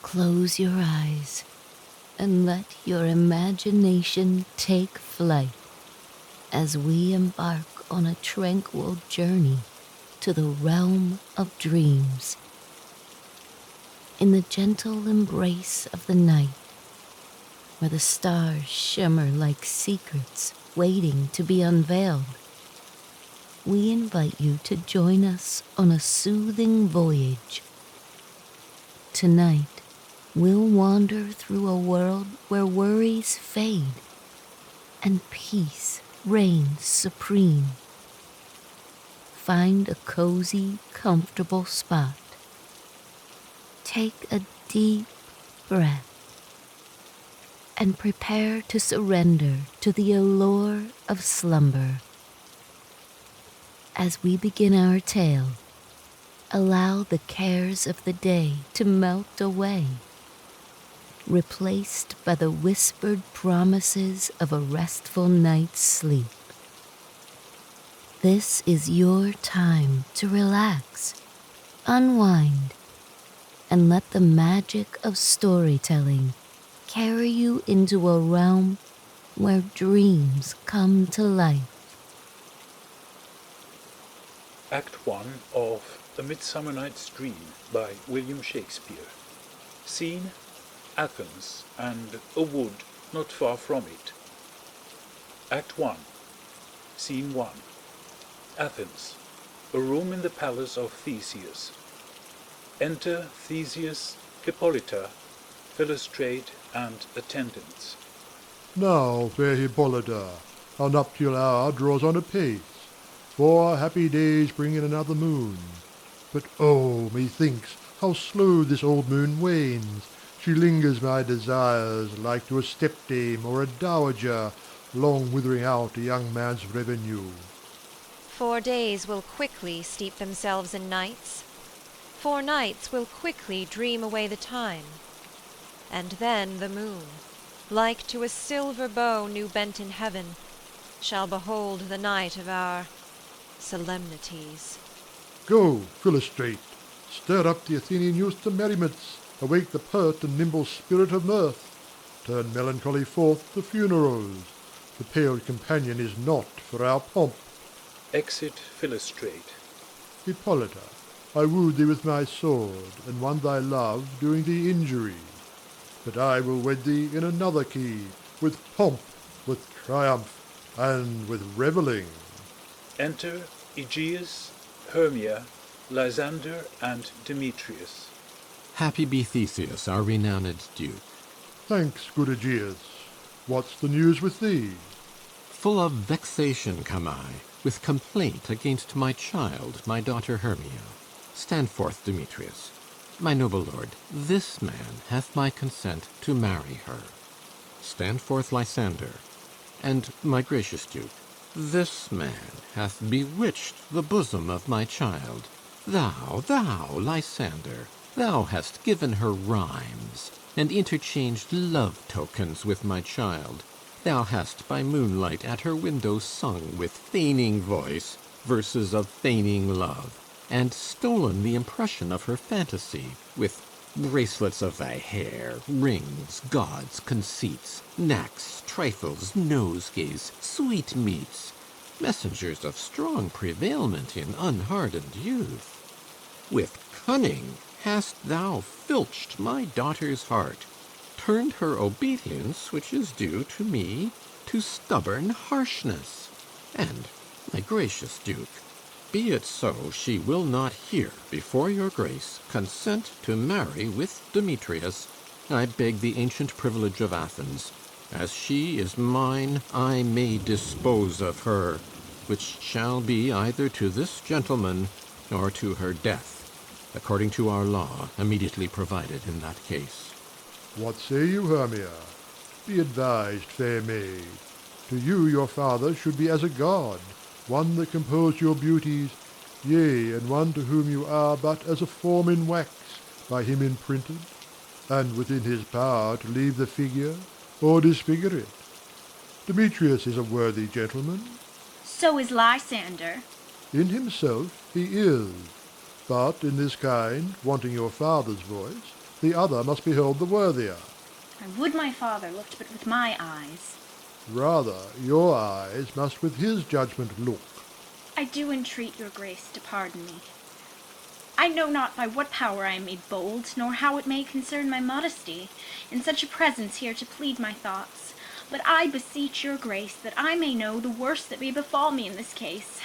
Close your eyes and let your imagination take flight as we embark on a tranquil journey to the realm of dreams. In the gentle embrace of the night, where the stars shimmer like secrets waiting to be unveiled, we invite you to join us on a soothing voyage. Tonight, we'll wander through a world where worries fade and peace reigns supreme. Find a cozy, comfortable spot. Take a deep breath and prepare to surrender to the allure of slumber. As we begin our tale, allow the cares of the day to melt away, replaced by the whispered promises of a restful night's sleep. This is your time to relax, unwind, and let the magic of storytelling carry you into a realm where dreams come to life. Act 1 of A Midsummer Night's Dream by William Shakespeare. Scene: Athens and a wood not far from it. Act 1. Scene 1. Athens. A room in the palace of Theseus. Enter Theseus, Hippolyta, Philostrate, and attendants. Now, fair Hippolyta, our nuptial hour draws on apace. 4 happy days bring in another moon. But oh, methinks, how slow this old moon wanes! She lingers my desires, like to a stepdame or a dowager, long withering out a young man's revenue. 4 days will quickly steep themselves in nights. 4 nights will quickly dream away the time. And then the moon, like to a silver bow new bent in heaven, shall behold the night of our solemnities. Go, Philostrate, stir up the Athenian youth to merriments, awake the pert and nimble spirit of mirth, turn melancholy forth to funerals. The pale companion is not for our pomp. Exit Philostrate. Hippolyta, I wooed thee with my sword, and won thy love, doing thee injury. But I will wed thee in another key, with pomp, with triumph, and with revelling. Enter Aegeus, Hermia, Lysander, and Demetrius. Happy be Theseus, our renowned duke. Thanks, good Aegeus. What's the news with thee? Full of vexation come I, with complaint against my child, my daughter Hermia. Stand forth, Demetrius. My noble lord, this man hath my consent to marry her. Stand forth, Lysander. And, my gracious duke, this man hath bewitched the bosom of my child. Thou, Lysander, thou hast given her rhymes, and interchanged love tokens with my child. Thou hast by moonlight at her window sung with feigning voice verses of feigning love, and stolen the impression of her fantasy with bracelets of thy hair, rings, gauds, conceits, knacks, trifles, nosegays, sweetmeats, messengers of strong prevailment in unhardened youth. With cunning hast thou filched my daughter's heart, turned her obedience, which is due to me, to stubborn harshness. And, my gracious duke, be it so she will not here before your grace consent to marry with Demetrius, I beg the ancient privilege of Athens. As she is mine, I may dispose of her, which shall be either to this gentleman or to her death, according to our law immediately provided in that case. What say you, Hermia? Be advised, fair maid. To you your father should be as a god, one that composed your beauties, yea, and one to whom you are but as a form in wax, by him imprinted, and within his power to leave the figure or disfigure it. Demetrius is a worthy gentleman. So is Lysander. In himself he is, but in this kind, wanting your father's voice, the other must be held the worthier. I would my father looked but with my eyes. Rather, your eyes must with his judgment look. I do entreat your grace to pardon me. I know not by what power I am made bold, nor how it may concern my modesty, in such a presence here to plead my thoughts. But I beseech your grace that I may know the worst that may befall me in this case,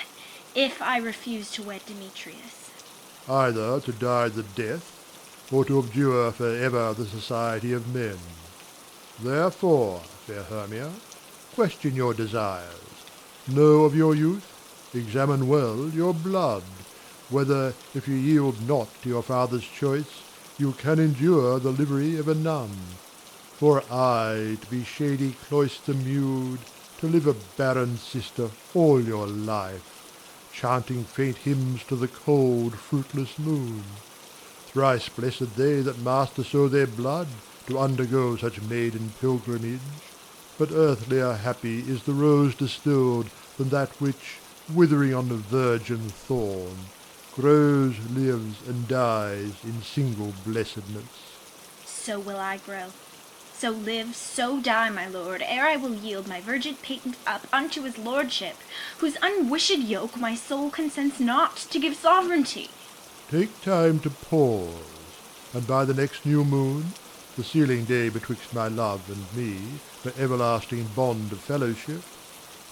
if I refuse to wed Demetrius. Either to die the death, or to abjure for ever the society of men. Therefore, fair Hermia, question your desires. Know of your youth, examine well your blood, whether, if you yield not to your father's choice, you can endure the livery of a nun. For I, to be shady cloister mewed, to live a barren sister all your life, chanting faint hymns to the cold, fruitless moon. Thrice blessed they that master so their blood, to undergo such maiden pilgrimage. But earthlier happy is the rose distilled than that which, withering on the virgin thorn, grows, lives, and dies in single blessedness. So will I grow. So live, so die, my lord, ere I will yield my virgin patent up unto his lordship, whose unwished yoke my soul consents not to give sovereignty. Take time to pause, and by the next new moon, the sealing day betwixt my love and me, for everlasting bond of fellowship,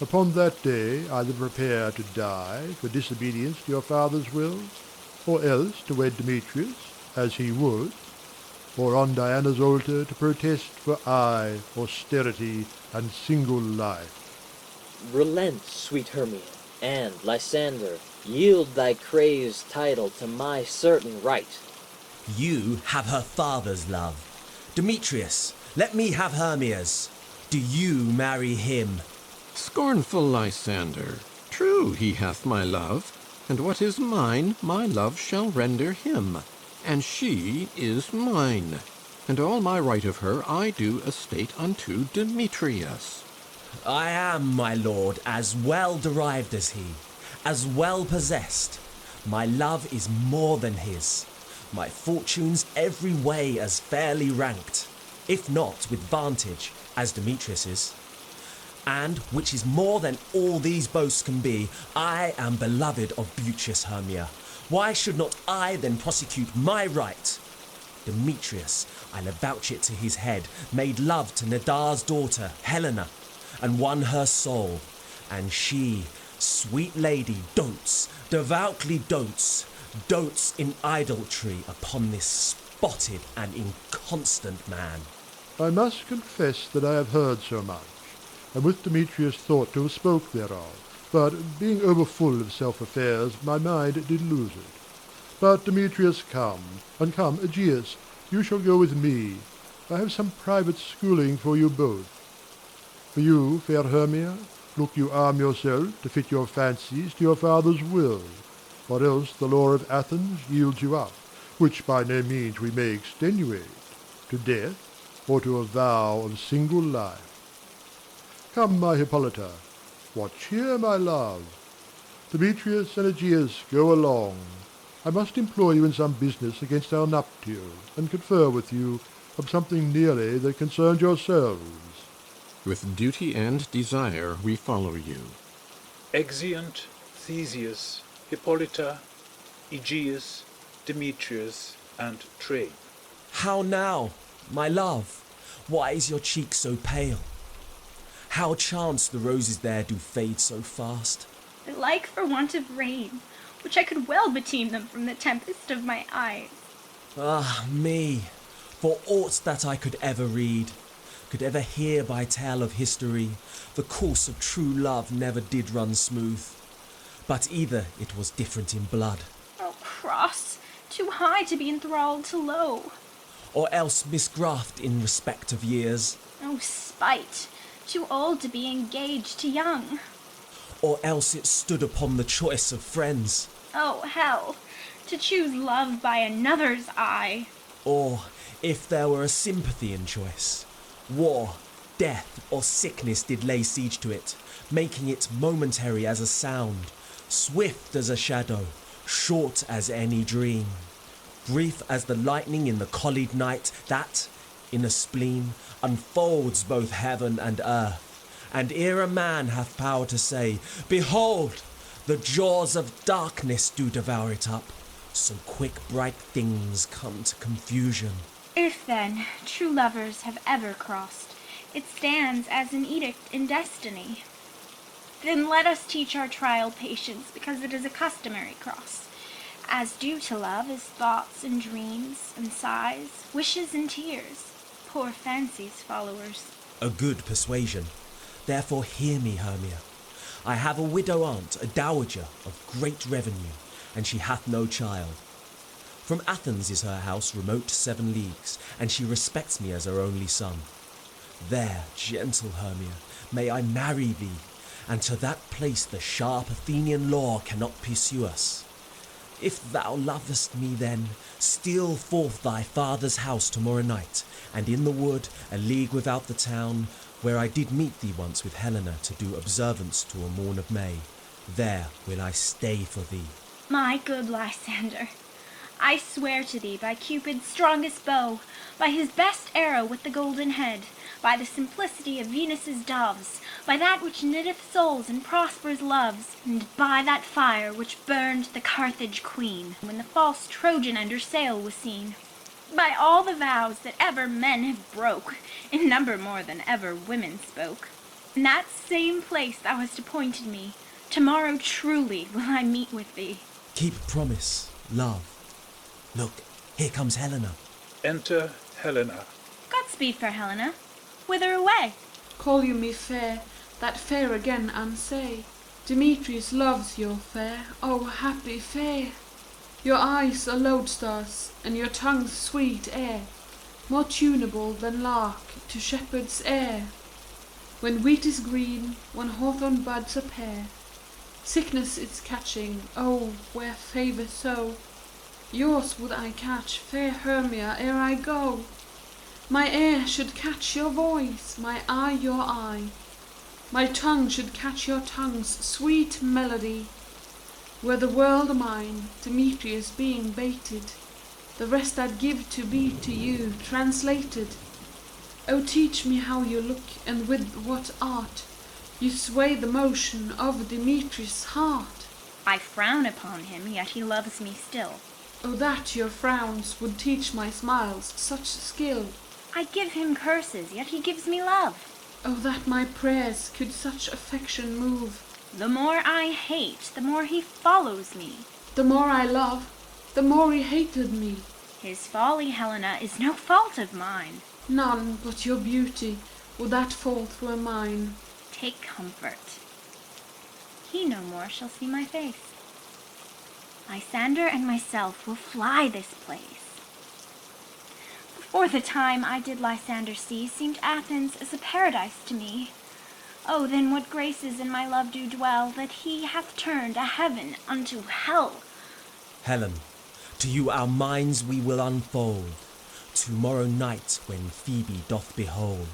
upon that day either prepare to die for disobedience to your father's will, or else to wed Demetrius, as he would, or on Diana's altar to protest for aye austerity and single life. Relent, sweet Hermia, and, Lysander, yield thy crazed title to my certain right. You have her father's love. Demetrius, let me have Hermia's. Do you marry him? Scornful Lysander, true he hath my love, and what is mine, my love shall render him, and she is mine, and all my right of her I do estate unto Demetrius. I am, my lord, as well derived as he, as well possessed. My love is more than his, my fortunes every way as fairly ranked, if not with vantage, as Demetrius's. And, which is more than all these boasts can be, I am beloved of beauteous Hermia. Why should not I then prosecute my right? Demetrius, I'll avouch it to his head, made love to Nedar's daughter, Helena, and won her soul. And she, sweet lady, dotes, devoutly dotes in idolatry upon this spotted and inconstant man. I must confess that I have heard so much, and with Demetrius thought to have spoke thereof, but being overfull of self-affairs, my mind did lose it. But Demetrius come, and come, Aegeus, you shall go with me. I have some private schooling for you both. For you, fair Hermia, look you arm yourself to fit your fancies to your father's will, or else the law of Athens yields you up, which by no means we may extenuate, to death, or to a vow of single life. Come, my Hippolyta, what cheer, my love? Demetrius and Aegeus, go along. I must employ you in some business against our nuptials, and confer with you of something nearly that concerns yourselves. With duty and desire we follow you. Exeunt Theseus, Hippolyta, Aegeus, Demetrius, and Train. How now, my love? Why is your cheek so pale? How chance the roses there do fade so fast? Belike for want of rain, which I could well beteem them from the tempest of my eyes. Ah, me! For aught that I could ever read, could ever hear by tale of history, the course of true love never did run smooth. But either it was different in blood, Oh, cross, too high to be enthralled to low. or else misgraft in respect of years, Oh, spite, too old to be engaged to young. or else it stood upon the choice of friends, Oh, hell, to choose love by another's eye. or, if there were a sympathy in choice, war, death, or sickness did lay siege to it, making it momentary as a sound, swift as a shadow, short as any dream. brief as the lightning in the collied night, that, in a spleen, unfolds both heaven and earth. And ere a man hath power to say, Behold, the jaws of darkness do devour it up, so quick bright things come to confusion. If, then, true lovers have ever crossed, it stands as an edict in destiny. Then let us teach our trial patience, because it is a customary cross. As due to love is thoughts and dreams and sighs, wishes and tears, poor fancy's followers. A good persuasion. Therefore hear me, Hermia. I have a widow aunt, a dowager of great revenue, and she hath no child. From Athens is her house remote 7 leagues, and she respects me as her only son. There, gentle Hermia, may I marry thee, and to that place the sharp Athenian law cannot pursue us. If thou lovest me then, steal forth thy father's house tomorrow night, and in the wood, a league without the town, where I did meet thee once with Helena to do observance to a morn of May, there will I stay for thee. My good Lysander, I swear to thee by Cupid's strongest bow, by his best arrow with the golden head, by the simplicity of Venus's doves, by that which knitteth souls and prospers loves, and by that fire which burned the Carthage queen, when the false Trojan under sail was seen, by all the vows that ever men have broke, in number more than ever women spoke. In that same place thou hast appointed me, tomorrow truly will I meet with thee. Keep promise, love. Look, here comes Helena. Enter Helena. Godspeed, fair Helena. Whither away? Call you me fair, that fair again unsay. Demetrius loves your fair, oh happy fair. Your eyes are lodestars, and your tongue's sweet air, more tunable than lark to shepherd's air. When wheat is green, when hawthorn buds appear, sickness is catching, oh, where favour so. Yours would I catch, fair Hermia, ere I go. My ear should catch your voice, my eye your eye. My tongue should catch your tongue's sweet melody. Were the world mine, Demetrius being baited, the rest I'd give to be to you translated. Oh, teach me how you look, and with what art you sway the motion of Demetrius' heart. I frown upon him, yet he loves me still. Oh, that your frowns would teach my smiles such skill. I give him curses, yet he gives me love. Oh, that my prayers could such affection move. The more I hate, the more he follows me. The more I love, the more he hated me. His folly, Helena, is no fault of mine. None but your beauty would that fault were mine. Take comfort. He no more shall see my face. Lysander and myself will fly this place. Before the time I did Lysander see, seemed Athens as a paradise to me. Oh, then what graces in my love do dwell, that he hath turned a heaven unto hell. Helen, to you our minds we will unfold. Tomorrow night when Phoebe doth behold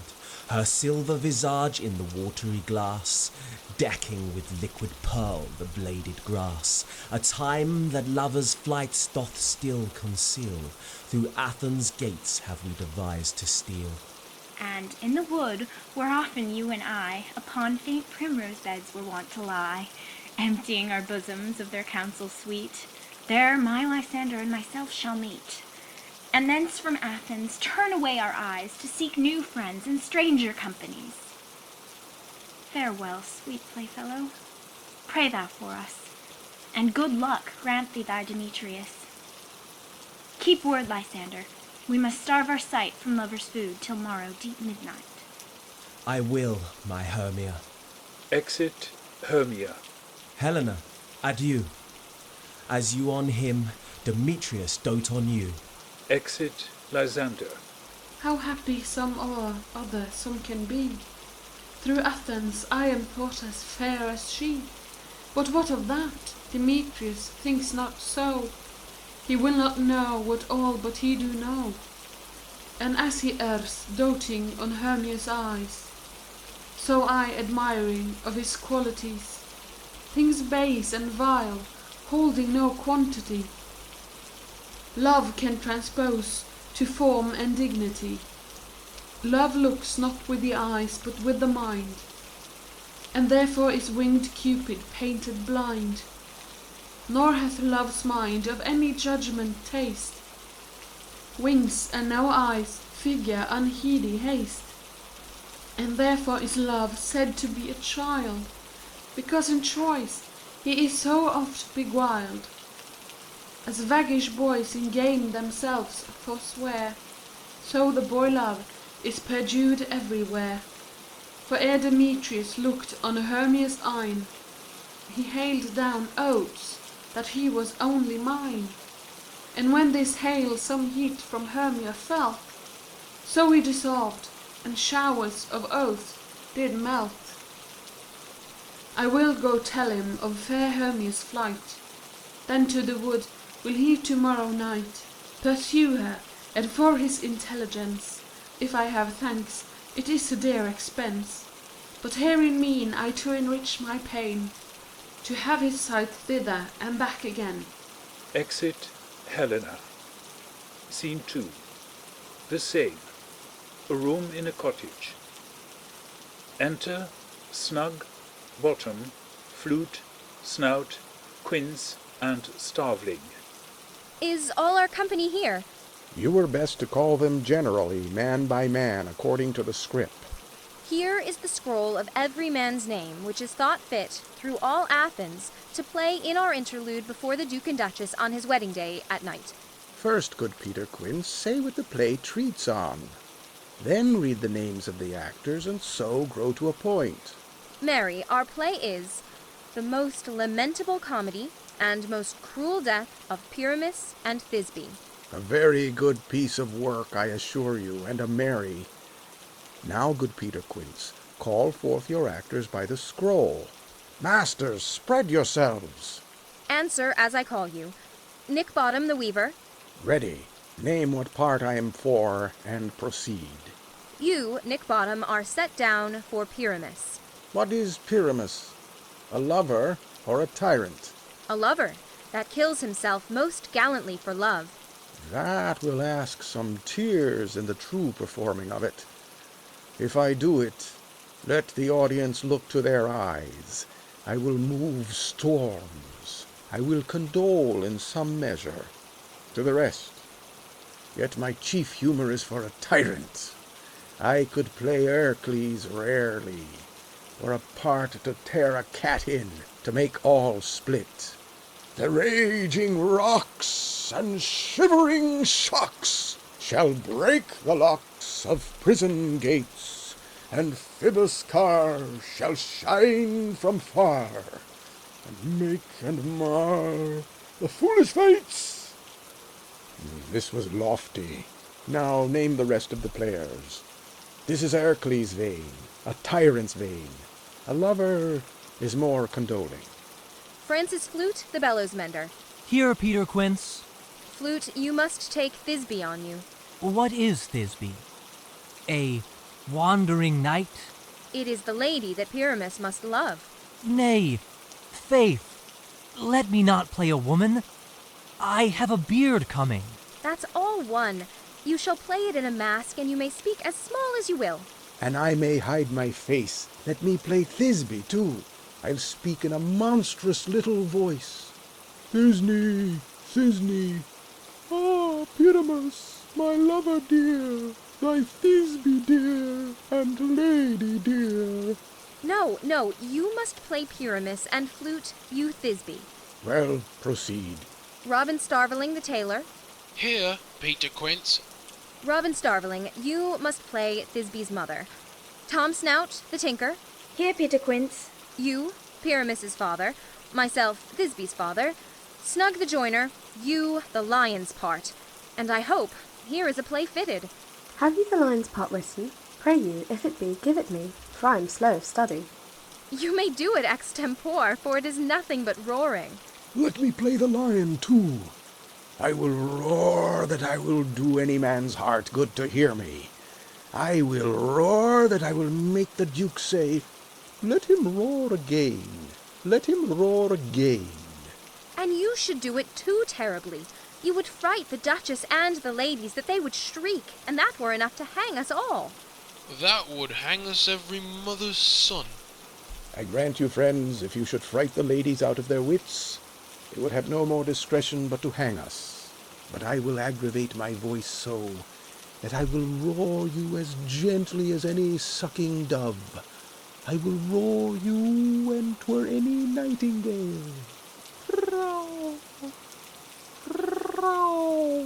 her silver visage in the watery glass, decking with liquid pearl the bladed grass, a time that lovers' flights doth still conceal, through Athens' gates have we devised to steal. And in the wood, where often you and I upon faint primrose beds were wont to lie, emptying our bosoms of their counsel sweet, there my Lysander and myself shall meet. And thence from Athens turn away our eyes to seek new friends and stranger companies. Farewell, sweet playfellow. Pray thou for us, and good luck grant thee thy Demetrius. Keep word, Lysander. We must starve our sight from lovers' food till morrow deep midnight. I will, my Hermia. Exit Hermia. Helena, adieu. As you on him, Demetrius dote on you. Exit Lysander. How happy some or other some can be. Through Athens I am thought as fair as she. But what of that? Demetrius thinks not so. He will not know what all but he do know. And as he errs, doting on Hermia's eyes, so I, admiring of his qualities, things base and vile, holding no quantity. love can transpose to form and dignity. Love looks not with the eyes but with the mind, and therefore is winged Cupid painted blind. Nor hath love's mind of any judgment taste, wings and no eyes, figure unheedy haste. And therefore is love said to be a child, because in choice he is so oft beguiled. As waggish boys in game themselves forswear, so the boy love is perjured everywhere. For ere Demetrius looked on Hermia's eyne, he hailed down oaths that he was only mine. And when this hail some heat from Hermia felt, so he dissolved, and showers of oaths did melt. I will go tell him of fair Hermia's flight, then to the wood will he tomorrow night pursue her, and for his intelligence, if I have thanks, it is a dear expense. But herein mean I to enrich my pain, to have his sight thither and back again. Exit Helena. Scene 2. The same. A room in a cottage. Enter Snug, Bottom, Flute, Snout, Quince, and Starveling. Is all our company here? You were best to call them generally, man by man, according to the script. Here is the scroll of every man's name, which is thought fit, through all Athens, to play in our interlude before the Duke and Duchess on his wedding day at night. First, good Peter Quince, say what the play treats on. Then read the names of the actors, and so grow to a point. Mary, our play is The Most Lamentable Comedy and Most Cruel Death of Pyramus and Thisbe. A very good piece of work, I assure you, and a merry. Now, good Peter Quince, call forth your actors by the scroll. Masters, spread yourselves. Answer as I call you. Nick Bottom the Weaver. Ready. Name what part I am for, and proceed. You, Nick Bottom, are set down for Pyramus. What is Pyramus? A lover or a tyrant? A lover that kills himself most gallantly for love. That will ask some tears in the true performing of it. If I do it, let the audience look to their eyes. I will move storms. I will condole in some measure. To the rest. Yet my chief humor is for a tyrant. I could play Hercules rarely, or a part to tear a cat in, to make all split. The raging rocks and shivering shocks shall break the locks of prison gates, and Phoebus' car shall shine from far, and make and mar the foolish fates. This was lofty. Now name the rest of the players. This is Hercules' vein, a tyrant's vein. A lover is more condoling. Francis Flute, the bellows mender. Here, Peter Quince. Flute, you must take Thisbe on you. What is Thisbe? A wandering knight? It is the lady that Pyramus must love. Nay, faith, let me not play a woman. I have a beard coming. That's all one. You shall play it in a mask, and you may speak as small as you will. And I may hide my face. Let me play Thisbe, too. I'll speak in a monstrous little voice. Thisne, Thisne, ah, Pyramus, my lover dear, thy Thisbe dear, and lady dear. No, you must play Pyramus, and Flute, you Thisbe. Well, proceed. Robin Starveling, the tailor. Here, Peter Quince. Robin Starveling, you must play Thisbe's mother. Tom Snout, the tinker. Here, Peter Quince. You, Pyramus's father. Myself, Thisbe's father. Snug the joiner, you, the lion's part. And I hope here is a play fitted. Have you the lion's part written? Pray you, if it be, give it me, for I am slow of study. You may do it extempore, for it is nothing but roaring. Let me play the lion, too. I will roar that I will do any man's heart good to hear me. I will roar that I will make the Duke say, let him roar again, let him roar again. And you should do it too terribly. You would fright the Duchess and the ladies that they would shriek, and that were enough to hang us all. That would hang us every mother's son. I grant you, friends, if you should fright the ladies out of their wits, they would have no more discretion but to hang us. But I will aggravate my voice so that I will roar you as gently as any sucking dove. I will roar you when 'twere any nightingale. Row, row,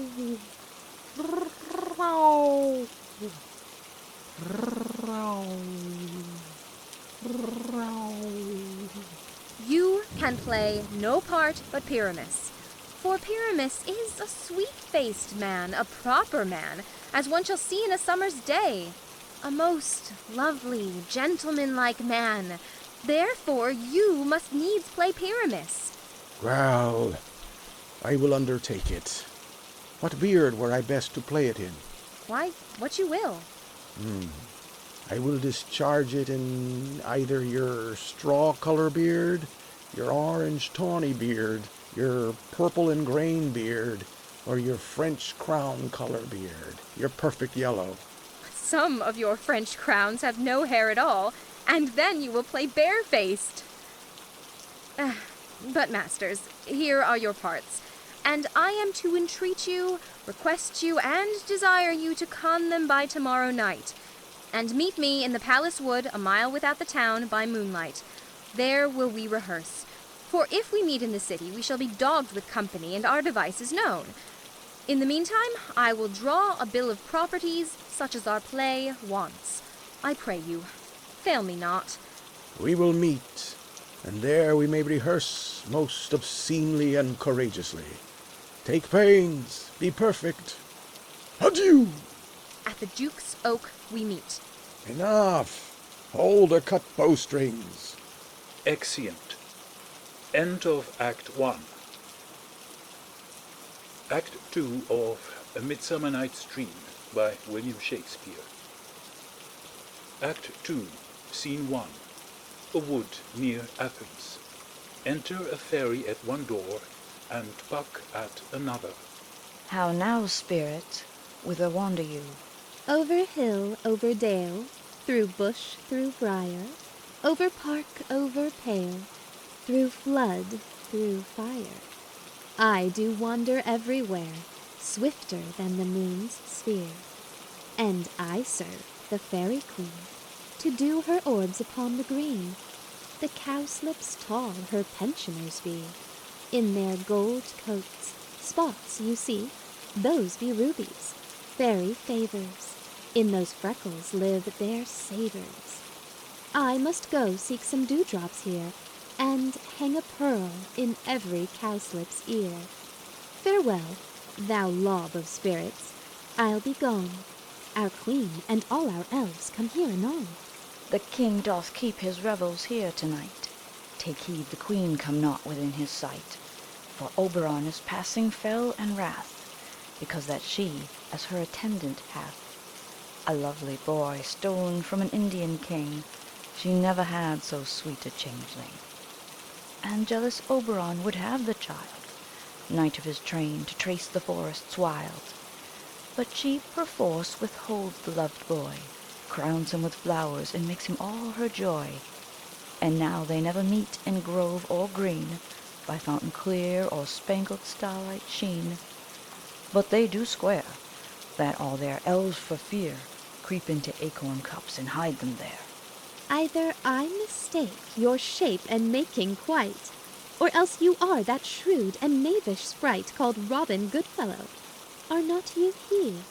row, row. You can play no part but Pyramus. For Pyramus is a sweet-faced man, a proper man, as one shall see in a summer's day. A most lovely, gentlemanlike man. Therefore you must needs play Pyramus. Well, I will undertake it. What beard were I best to play it in? Why, what you will. I will discharge it in either your straw-color beard, your orange-tawny beard, your purple and grain beard, or your French crown color beard, your perfect yellow. Some of your French crowns have no hair at all, and then you will play barefaced. But, masters, here are your parts, and I am to entreat you, request you, and desire you to con them by tomorrow night, and meet me in the palace wood a mile without the town by moonlight. There will we rehearse. For if we meet in the city, we shall be dogged with company, and our device is known. In the meantime, I will draw a bill of properties, such as our play wants. I pray you, fail me not. We will meet, and there we may rehearse most obscenely and courageously. Take pains, be perfect. Adieu! At the Duke's Oak we meet. Enough! Hold or cut bowstrings. Exeunt. End of Act 1. Act 2 of A Midsummer Night's Dream by William Shakespeare. Act 2, Scene 1. A wood near Athens. Enter a fairy at one door and Puck at another. How now, spirit, whither wander you? Over hill, over dale, through bush, through briar, over park, over pale, through flood, through fire. I do wander everywhere, swifter than the moon's sphere. And I serve the fairy queen, to do her orbs upon the green. The cowslips tall her pensioners be, in their gold coats, spots you see, those be rubies, fairy favors. In those freckles live their savors. I must go seek some dewdrops here, and hang a pearl in every cowslip's ear. Farewell, thou lob of spirits, I'll be gone. Our queen and all our elves come here anon. The king doth keep his revels here tonight. Take heed the queen come not within his sight. For Oberon is passing fell and wrath, because that she as her attendant hath a lovely boy stolen from an Indian king. She never had so sweet a changeling. And jealous Oberon would have the child, knight of his train, to trace the forests wild. But she perforce withholds the loved boy, crowns him with flowers, and makes him all her joy. And now they never meet in grove or green, by fountain clear or spangled starlight sheen. But they do swear that all their elves for fear creep into acorn cups and hide them there. Either I mistake your shape and making quite, or else you are that shrewd and knavish sprite called Robin Goodfellow. Are not you he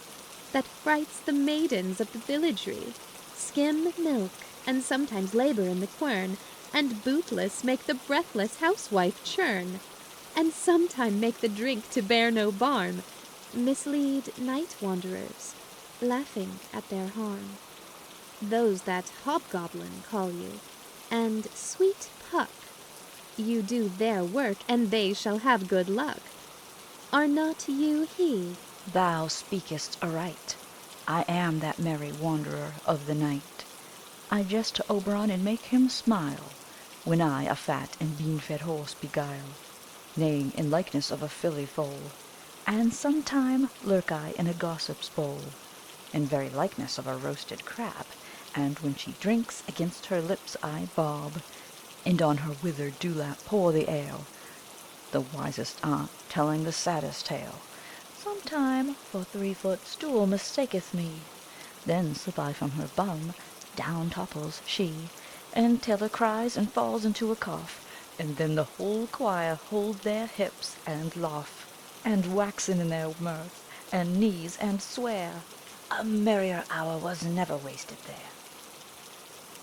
that frights the maidens of the villagery, skim milk, and sometimes labor in the quern, and bootless make the breathless housewife churn, and sometime make the drink to bear no barm, mislead night wanderers, laughing at their harm? Those that hobgoblin call you, and sweet Puck, you do their work, and they shall have good luck. Are not you he? Thou speakest aright. I am that merry wanderer of the night. I jest to Oberon and make him smile, when I a fat and bean-fed horse beguile, neighing in likeness of a filly foal, and sometime lurk I in a gossip's bowl, in very likeness of a roasted crab, and when she drinks, against her lips I bob, and on her withered dewlap pour the ale, the wisest aunt telling the saddest tale. Sometime for 3-foot stool mistaketh me, then slip I from her bum, down topples she, and Taylor cries and falls into a cough, and then the whole choir hold their hips and laugh, and waxen in their mirth, and knees and swear. A merrier hour was never wasted there.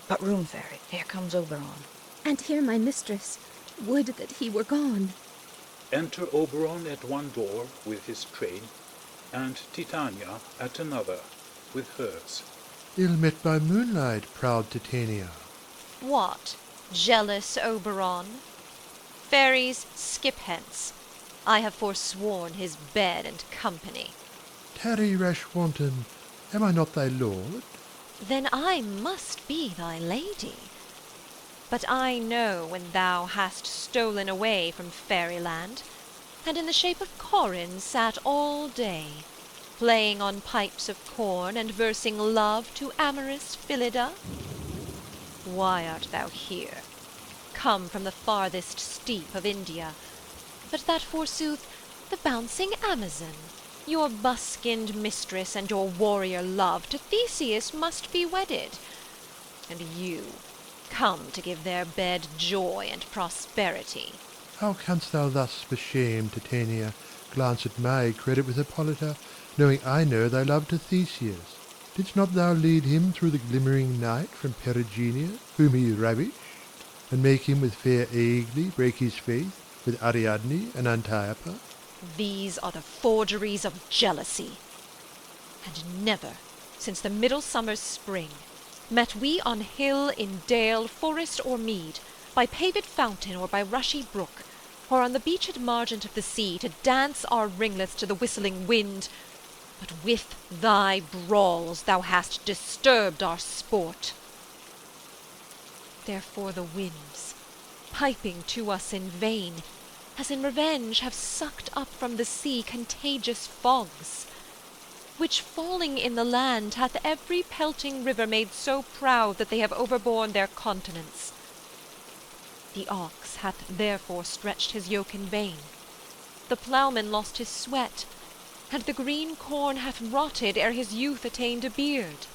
But room, fairy, here comes Oberon. And here my mistress. Would that he were gone. Enter Oberon at one door with his train, and Titania at another with hers. Ill met by moonlight, proud Titania. What, jealous Oberon? Fairies, skip hence. I have forsworn his bed and company. Tarry, rash wanton, am I not thy lord? Then I must be thy lady. But I know when thou hast stolen away from fairyland, and in the shape of Corin sat all day, playing on pipes of corn and versing love to amorous Phillida. Why art thou here, come from the farthest steep of India, but that forsooth the bouncing Amazon, your buskined mistress and your warrior love to Theseus must be wedded, and you come to give their bed joy and prosperity. How canst thou thus, for shame, Titania, glance at my credit with Hippolyta, knowing I know thy love to Theseus? Didst not thou lead him through the glimmering night from Perigenia, whom he ravished, and make him with fair Aigle break his faith with Ariadne and Antiopa? These are the forgeries of jealousy. And never, since the middle summer's spring, met we on hill, in dale, forest, or mead, by paved fountain or by rushy brook, or on the beached margent of the sea, to dance our ringlets to the whistling wind, but with thy brawls thou hast disturbed our sport. Therefore the winds, piping to us in vain, as in revenge have sucked up from the sea contagious fogs, which falling in the land hath every pelting river made so proud that they have overborne their continents. The ox hath therefore stretched his yoke in vain, the ploughman lost his sweat, and the green corn hath rotted ere his youth attained a beard.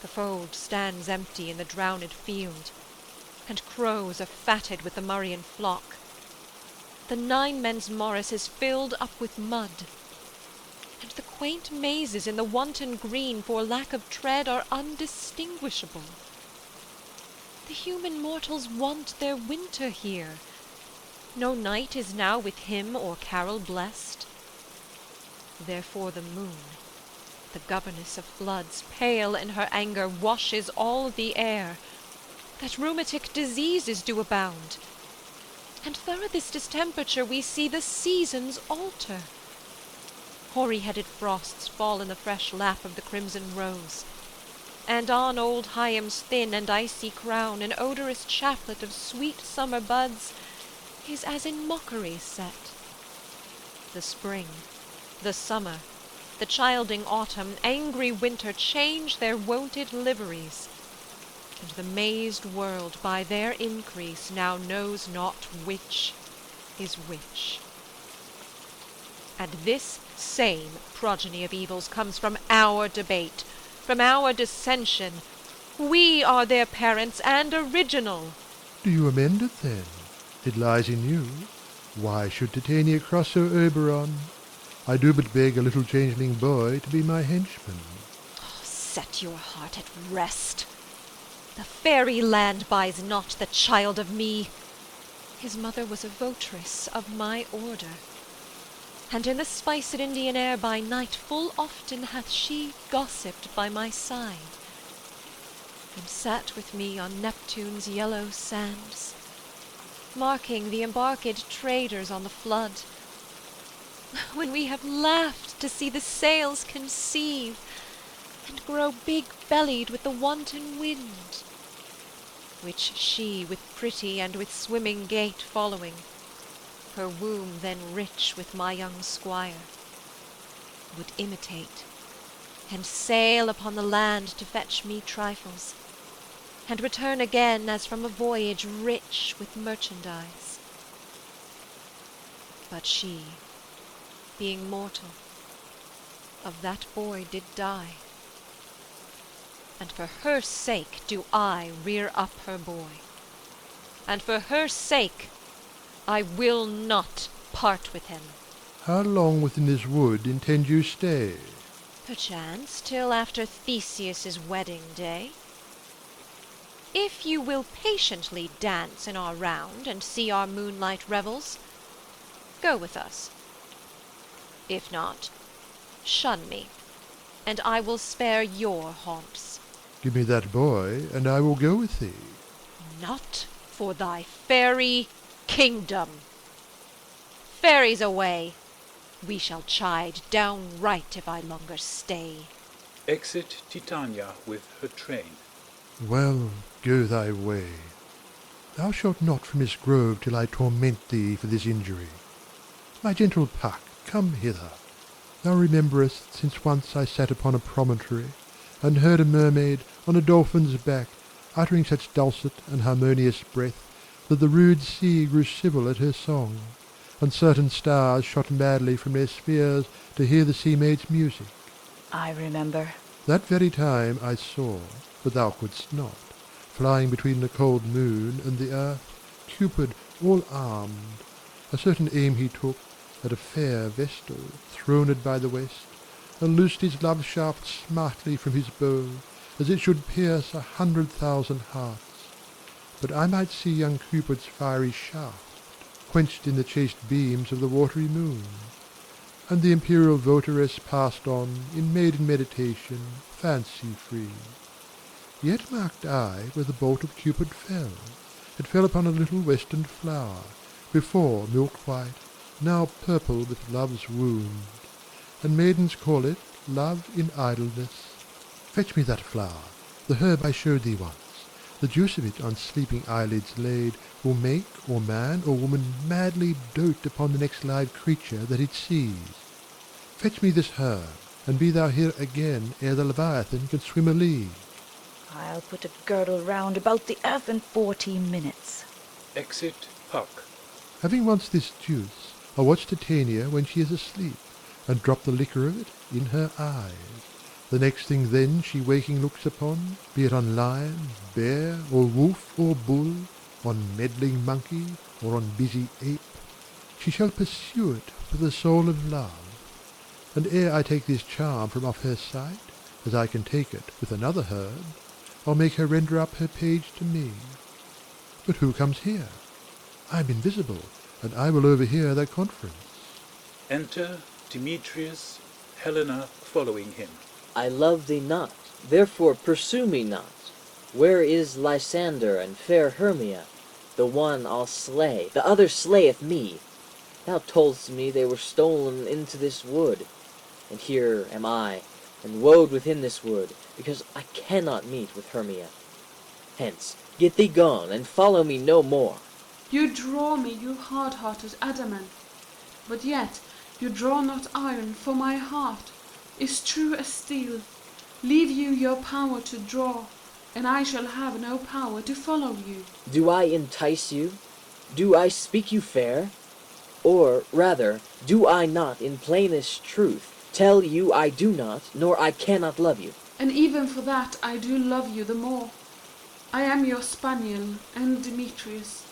The fold stands empty in the drowned field, and crows are fatted with the Murrian flock. The 9 men's morris is filled up with mud, and the quaint mazes in the wanton green for lack of tread are undistinguishable. The human mortals want their winter here. No night is now with hymn or carol blest. Therefore the moon, the governess of floods, pale in her anger, washes all the air, that rheumatic diseases do abound. And thorough this distemperature we see the seasons alter. Hoary-headed frosts fall in the fresh lap of the crimson rose, and on old Hyam's thin and icy crown an odorous chaplet of sweet summer buds is as in mockery set. The spring, the summer, the childing autumn, angry winter change their wonted liveries, and the mazed world by their increase now knows not which is which. And this same progeny of evils comes from our debate, from our dissension. We are their parents and original. Do you amend it then? It lies in you. Why should Titania cross so Oberon? I do but beg a little changeling boy to be my henchman. Oh, set your heart at rest. The fairy land buys not the child of me. His mother was a votress of my order, and in the spiced Indian air by night full often hath she gossiped by my side, and sat with me on Neptune's yellow sands, marking the embarked traders on the flood, when we have laughed to see the sails conceive, and grow big-bellied with the wanton wind, which she with pretty and with swimming gait following, her womb then rich with my young squire, would imitate, and sail upon the land to fetch me trifles, and return again as from a voyage rich with merchandise. But she, being mortal, of that boy did die, and for her sake do I rear up her boy, and for her sake I will not part with him. How long within this wood intend you stay? Perchance till after Theseus' wedding day. If you will patiently dance in our round and see our moonlight revels, go with us. If not, shun me, and I will spare your haunts. Give me that boy, and I will go with thee. Not for thy fairy kingdom. Fairies away! We shall chide downright if I longer stay. Exit Titania with her train. Well, go thy way. Thou shalt not from this grove till I torment thee for this injury. My gentle Puck, come hither. Thou rememberest since once I sat upon a promontory, and heard a mermaid on a dolphin's back uttering such dulcet and harmonious breath that the rude sea grew civil at her song, and certain stars shot madly from their spheres to hear the sea-maid's music. I remember. That very time I saw, but thou couldst not, flying between the cold moon and the earth, Cupid all armed. A certain aim he took at a fair vestal throned by the west, and loosed his love shaft smartly from his bow, as it should pierce 100,000 hearts. But I might see young Cupid's fiery shaft quenched in the chaste beams of the watery moon. And the imperial votaress passed on in maiden meditation, fancy-free. Yet marked I where the bolt of Cupid fell. It fell upon a little western flower, before milk-white, now purple with love's wound, and maidens call it love in idleness. Fetch me that flower, the herb I showed thee once. The juice of it on sleeping eyelids laid will make or man or woman madly dote upon the next live creature that it sees. Fetch me this herb, and be thou here again ere the Leviathan can swim a league. I'll put a girdle round about the earth in 14 minutes. Exit Puck. Having once this juice, I'll watch Titania when she is asleep, and drop the liquor of it in her eyes. The next thing then she waking looks upon, be it on lion, bear, or wolf, or bull, on meddling monkey, or on busy ape, she shall pursue it for the soul of love. And ere I take this charm from off her sight, as I can take it with another herb, I'll make her render up her page to me. But who comes here? I am invisible, and I will overhear their conference. Enter Demetrius, Helena following him. I love thee not, therefore pursue me not. Where is Lysander and fair Hermia? The one I'll slay, the other slayeth me. Thou toldst me they were stolen into this wood, and here am I, and woed within this wood, because I cannot meet with Hermia. Hence, get thee gone, and follow me no more. You draw me, you hard-hearted adamant, but yet you draw not iron, for my heart is true as steel. Leave you your power to draw, and I shall have no power to follow you. Do I entice you? Do I speak you fair? Or, rather, do I not in plainest truth tell you I do not, nor I cannot love you? And even for that I do love you the more. I am your spaniel, and Demetrius.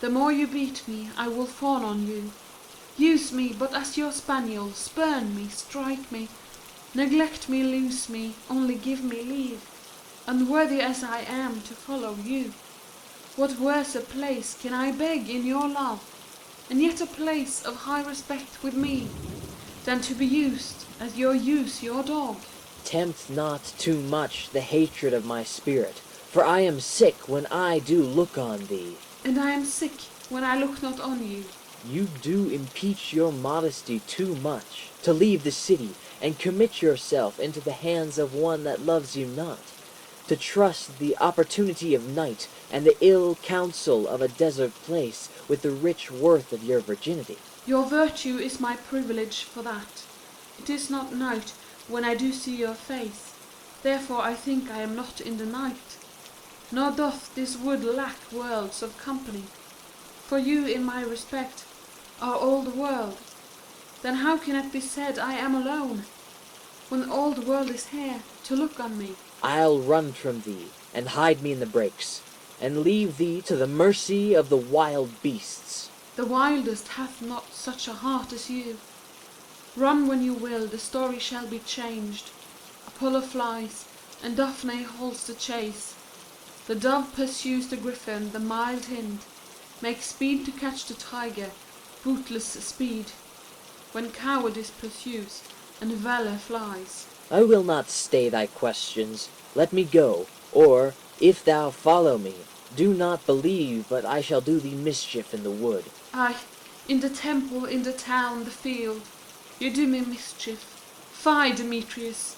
The more you beat me, I will fawn on you. Use me but as your spaniel, spurn me, strike me, neglect me, lose me, only give me leave, unworthy as I am to follow you. What worse a place can I beg in your love, and yet a place of high respect with me, than to be used as you use your dog? Tempt not too much the hatred of my spirit, for I am sick when I do look on thee. And I am sick when I look not on you. You do impeach your modesty too much, to leave the city, and commit yourself into the hands of one that loves you not. to trust the opportunity of night and the ill counsel of a desert place with the rich worth of your virginity. Your virtue is my privilege for that. It is not night when I do see your face, therefore I think I am not in the night. Nor doth this wood lack worlds of company, for you in my respect are all the world. Then how can it be said I am alone, when all the world is here to look on me? I'll run from thee, and hide me in the brakes, and leave thee to the mercy of the wild beasts. The wildest hath not such a heart as you. Run when you will, the story shall be changed. Apollo flies, and Daphne holds the chase. The dove pursues the griffin, the mild hind makes speed to catch the tiger, bootless speed, when cowardice pursues, and valor flies. I will not stay thy questions. Let me go, or, if thou follow me, do not believe but I shall do thee mischief in the wood. Aye, in the temple, in the town, the field, you do me mischief. Fie, Demetrius!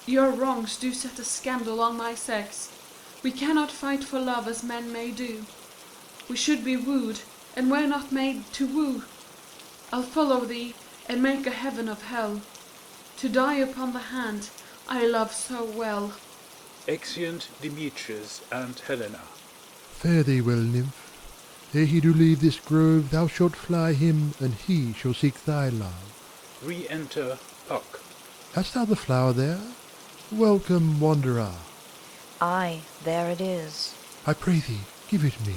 Your wrongs do set a scandal on my sex. We cannot fight for love as men may do. We should be wooed, and we're not made to woo. I'll follow thee, and make a heaven of hell, to die upon the hand I love so well. Exeunt Demetrius and Helena. Fare thee well, nymph. Ere he do leave this grove, thou shalt fly him, and he shall seek thy love. Re-enter Puck. Hast thou the flower there? Welcome, wanderer. Aye, there it is. I pray thee, give it me.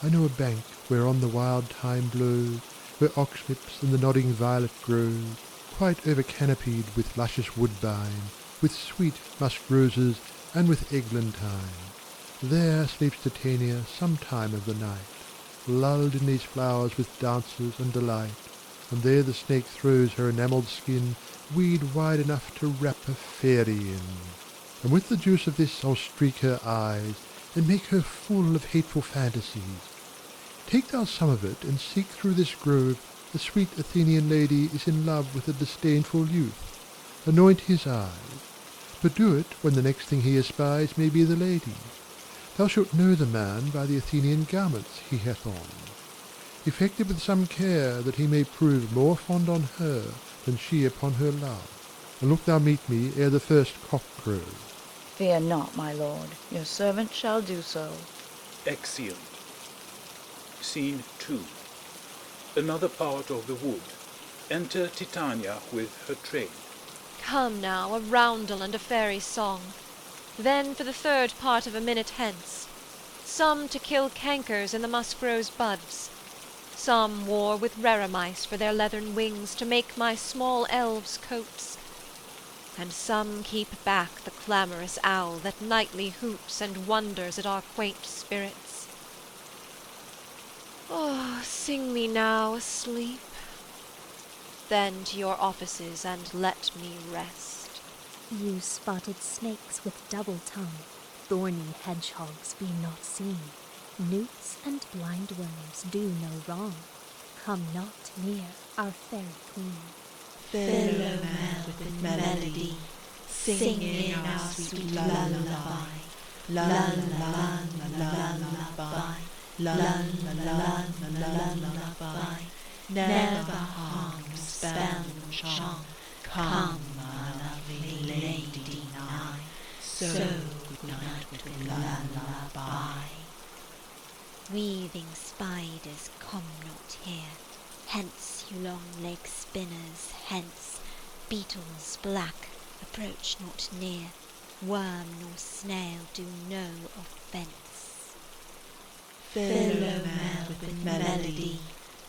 I know a bank whereon the wild thyme blows, where oxlips and the nodding violet grows, quite over-canopied with luscious woodbine, with sweet musk roses, and with eglantine. There sleeps Titania some time of the night, lulled in these flowers with dances and delight, and there the snake throws her enamelled skin weed wide enough to wrap a fairy in. And with the juice of this I'll streak her eyes, and make her full of hateful fantasies. Take thou some of it, and seek through this grove the sweet Athenian lady is in love with a disdainful youth. Anoint his eyes, but do it when the next thing he espies may be the lady. Thou shalt know the man by the Athenian garments he hath on. Effect it with some care, that he may prove more fond on her than she upon her love. And look thou meet me ere the first cock crows. Fear not, my lord, your servant shall do so. Exeunt. Scene 2. Another part of the wood. Enter Titania with her train. Come now, a roundel and a fairy song. Then for the third part of a minute hence, some to kill cankers in the musk-rose buds, some war with reremice for their leathern wings to make my small elves coats, and some keep back the clamorous owl that nightly hoots and wonders at our quaint spirits. Oh, sing me now asleep, then to your offices and let me rest. You spotted snakes with double tongue, thorny hedgehogs be not seen. Newts and blind worms do no wrong. Come not near our fairy queen. Philomel with melody, singing our sweet lullaby. Lullaby, lullaby, lullaby, lullaby. Never harm, spell, nor charm. Come, our lovely lady nigh. So good night with lullaby. Weaving spiders, come not here. Hence, you long-legged spinners, hence. Beetles black, approach not near. Worm nor snail do no offence. Philomel with melody,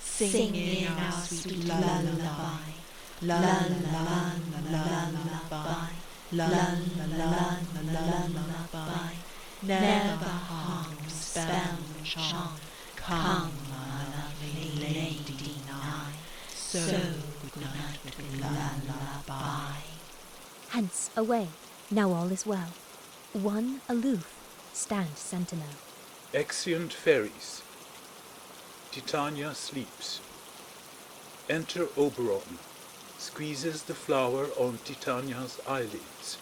singing our sweet lullaby. Lullaby, lullaby, lullaby, lullaby. Never harm, spell, nor charm. Come, our lovely lady nigh. So good night with lullaby. Hence, away, now all is well. One aloof, stand sentinel. Exeunt fairies. Titania sleeps. Enter Oberon. Squeezes the flower on Titania's eyelids.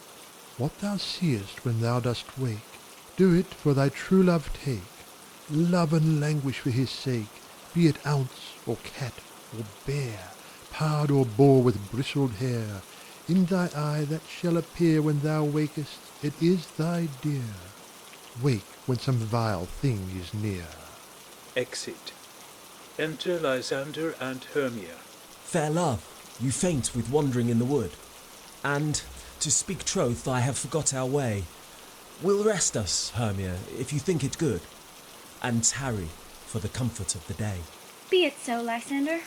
What thou seest when thou dost wake, do it for thy true love take. Love and languish for his sake, be it ounce, or cat, or bear, pard or boar with bristled hair. In thy eye that shall appear when thou wakest, it is thy dear. Wake when some vile thing is near. Exit. Enter Lysander and Hermia. Fair love, you faint with wandering in the wood, and, to speak troth, I have forgot our way. We'll rest us, Hermia, if you think it good, and tarry for the comfort of the day. Be it so, Lysander.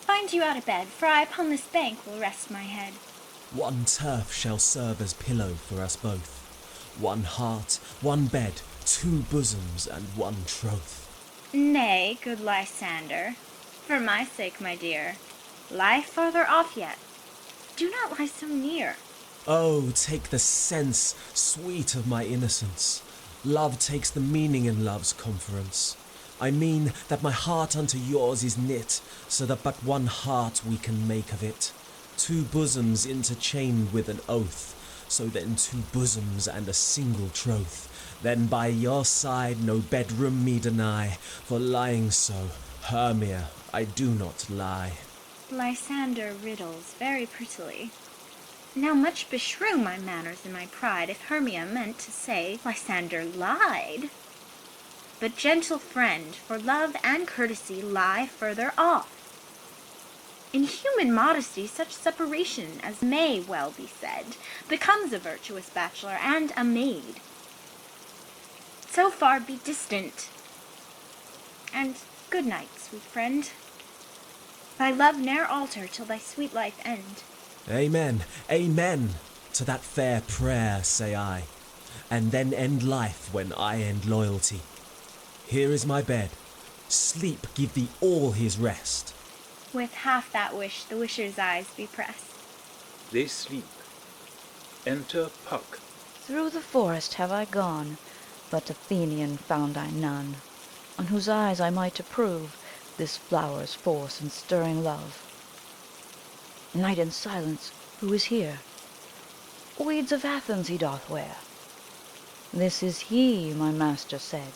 Find you out of bed, for I upon this bank will rest my head. One turf shall serve as pillow for us both. One heart, one bed, two bosoms, and one troth. Nay, good Lysander, for my sake, my dear, lie farther off yet. Do not lie so near. Oh, take the sense, sweet of my innocence. Love takes the meaning in love's conference. I mean that my heart unto yours is knit, so that but one heart we can make of it. Two bosoms interchained with an oath, so then two bosoms and a single troth. Then by your side no bedroom me deny, for lying so, Hermia, I do not lie. Lysander riddles very prettily. Now much beshrew my manners and my pride if Hermia meant to say Lysander lied. But gentle friend, for love and courtesy lie further off. In human modesty such separation as may well be said becomes a virtuous bachelor and a maid. So far be distant, and good night, sweet friend. Thy love ne'er alter till thy sweet life end. Amen, amen, to that fair prayer say I, and then end life when I end loyalty. Here is my bed, sleep give thee all his rest. With half that wish the wisher's eyes be pressed. They sleep. Enter Puck. Through the forest have I gone, but Athenian found I none, on whose eyes I might approve this flower's force and stirring love. Night and silence, who is here? Weeds of Athens he doth wear. This is he, my master said,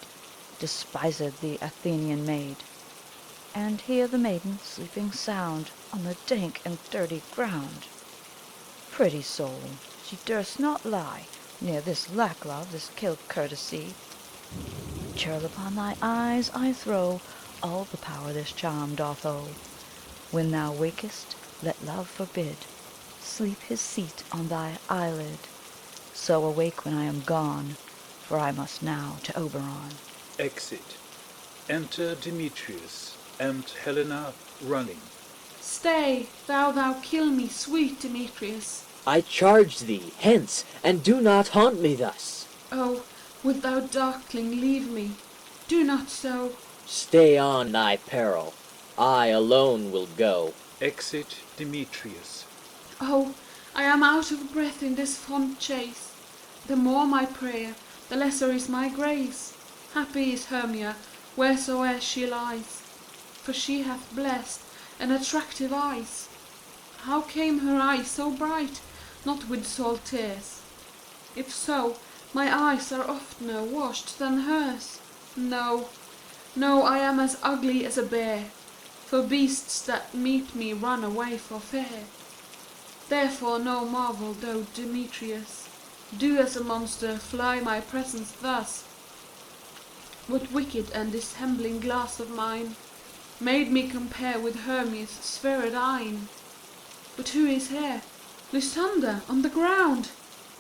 despised the Athenian maid. And here the maiden sleeping sound on the dank and dirty ground. Pretty soul, she durst not lie near this lack-love, this kill courtesy. Churl upon thy eyes I throw all the power this charm doth owe. When thou wakest, let love forbid sleep his seat on thy eyelid. So awake when I am gone, for I must now to Oberon. Exit. Enter Demetrius and Helena running. Stay, thou kill me, sweet Demetrius. I charge thee, hence, and do not haunt me thus. Oh, wilt thou, darkling, leave me? Do not so. Stay on thy peril. I alone will go. Exit Demetrius. Oh, I am out of breath in this fond chase. The more my prayer, the lesser is my grace. Happy is Hermia, wheresoe'er she lies, for she hath blessed and attractive eyes. How came her eyes so bright? Not with salt tears. If so, my eyes are oftener washed than hers. No, I am as ugly as a bear, for beasts that meet me run away for fear. Therefore no marvel though Demetrius do as a monster fly my presence thus. What wicked and dissembling glass of mine made me compare with Hermia's sphered eyne? But who is here? Lysander on the ground,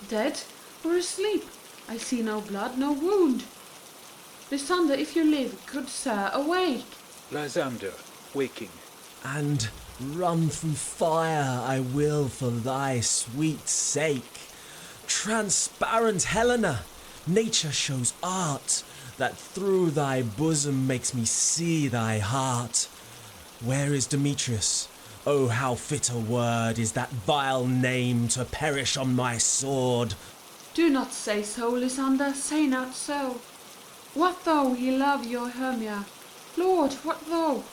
dead or asleep? I see no blood, no wound. Lysander, if you live, good sir, awake. Lysander, waking. And run through fire I will for thy sweet sake. Transparent Helena, nature shows art that through thy bosom makes me see thy heart. Where is Demetrius? Oh, how fit a word is that vile name to perish on my sword. Do not say so, Lysander, say not so. What though he love your Hermia? Lord, what though?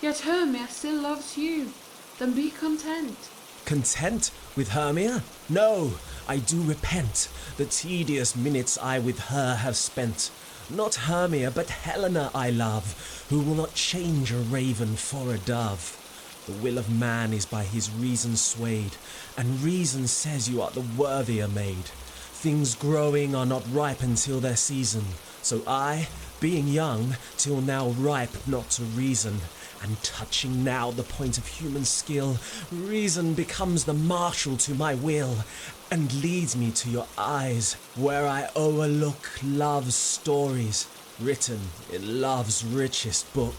Yet Hermia still loves you, then be content. Content with Hermia? No, I do repent the tedious minutes I with her have spent. Not Hermia, but Helena I love, who will not change a raven for a dove. The will of man is by his reason swayed, and reason says you are the worthier maid. Things growing are not ripe until their season, so I, being young, till now ripe not to reason, and touching now the point of human skill, reason becomes the marshal to my will, and leads me to your eyes, where I overlook love's stories, written in love's richest book.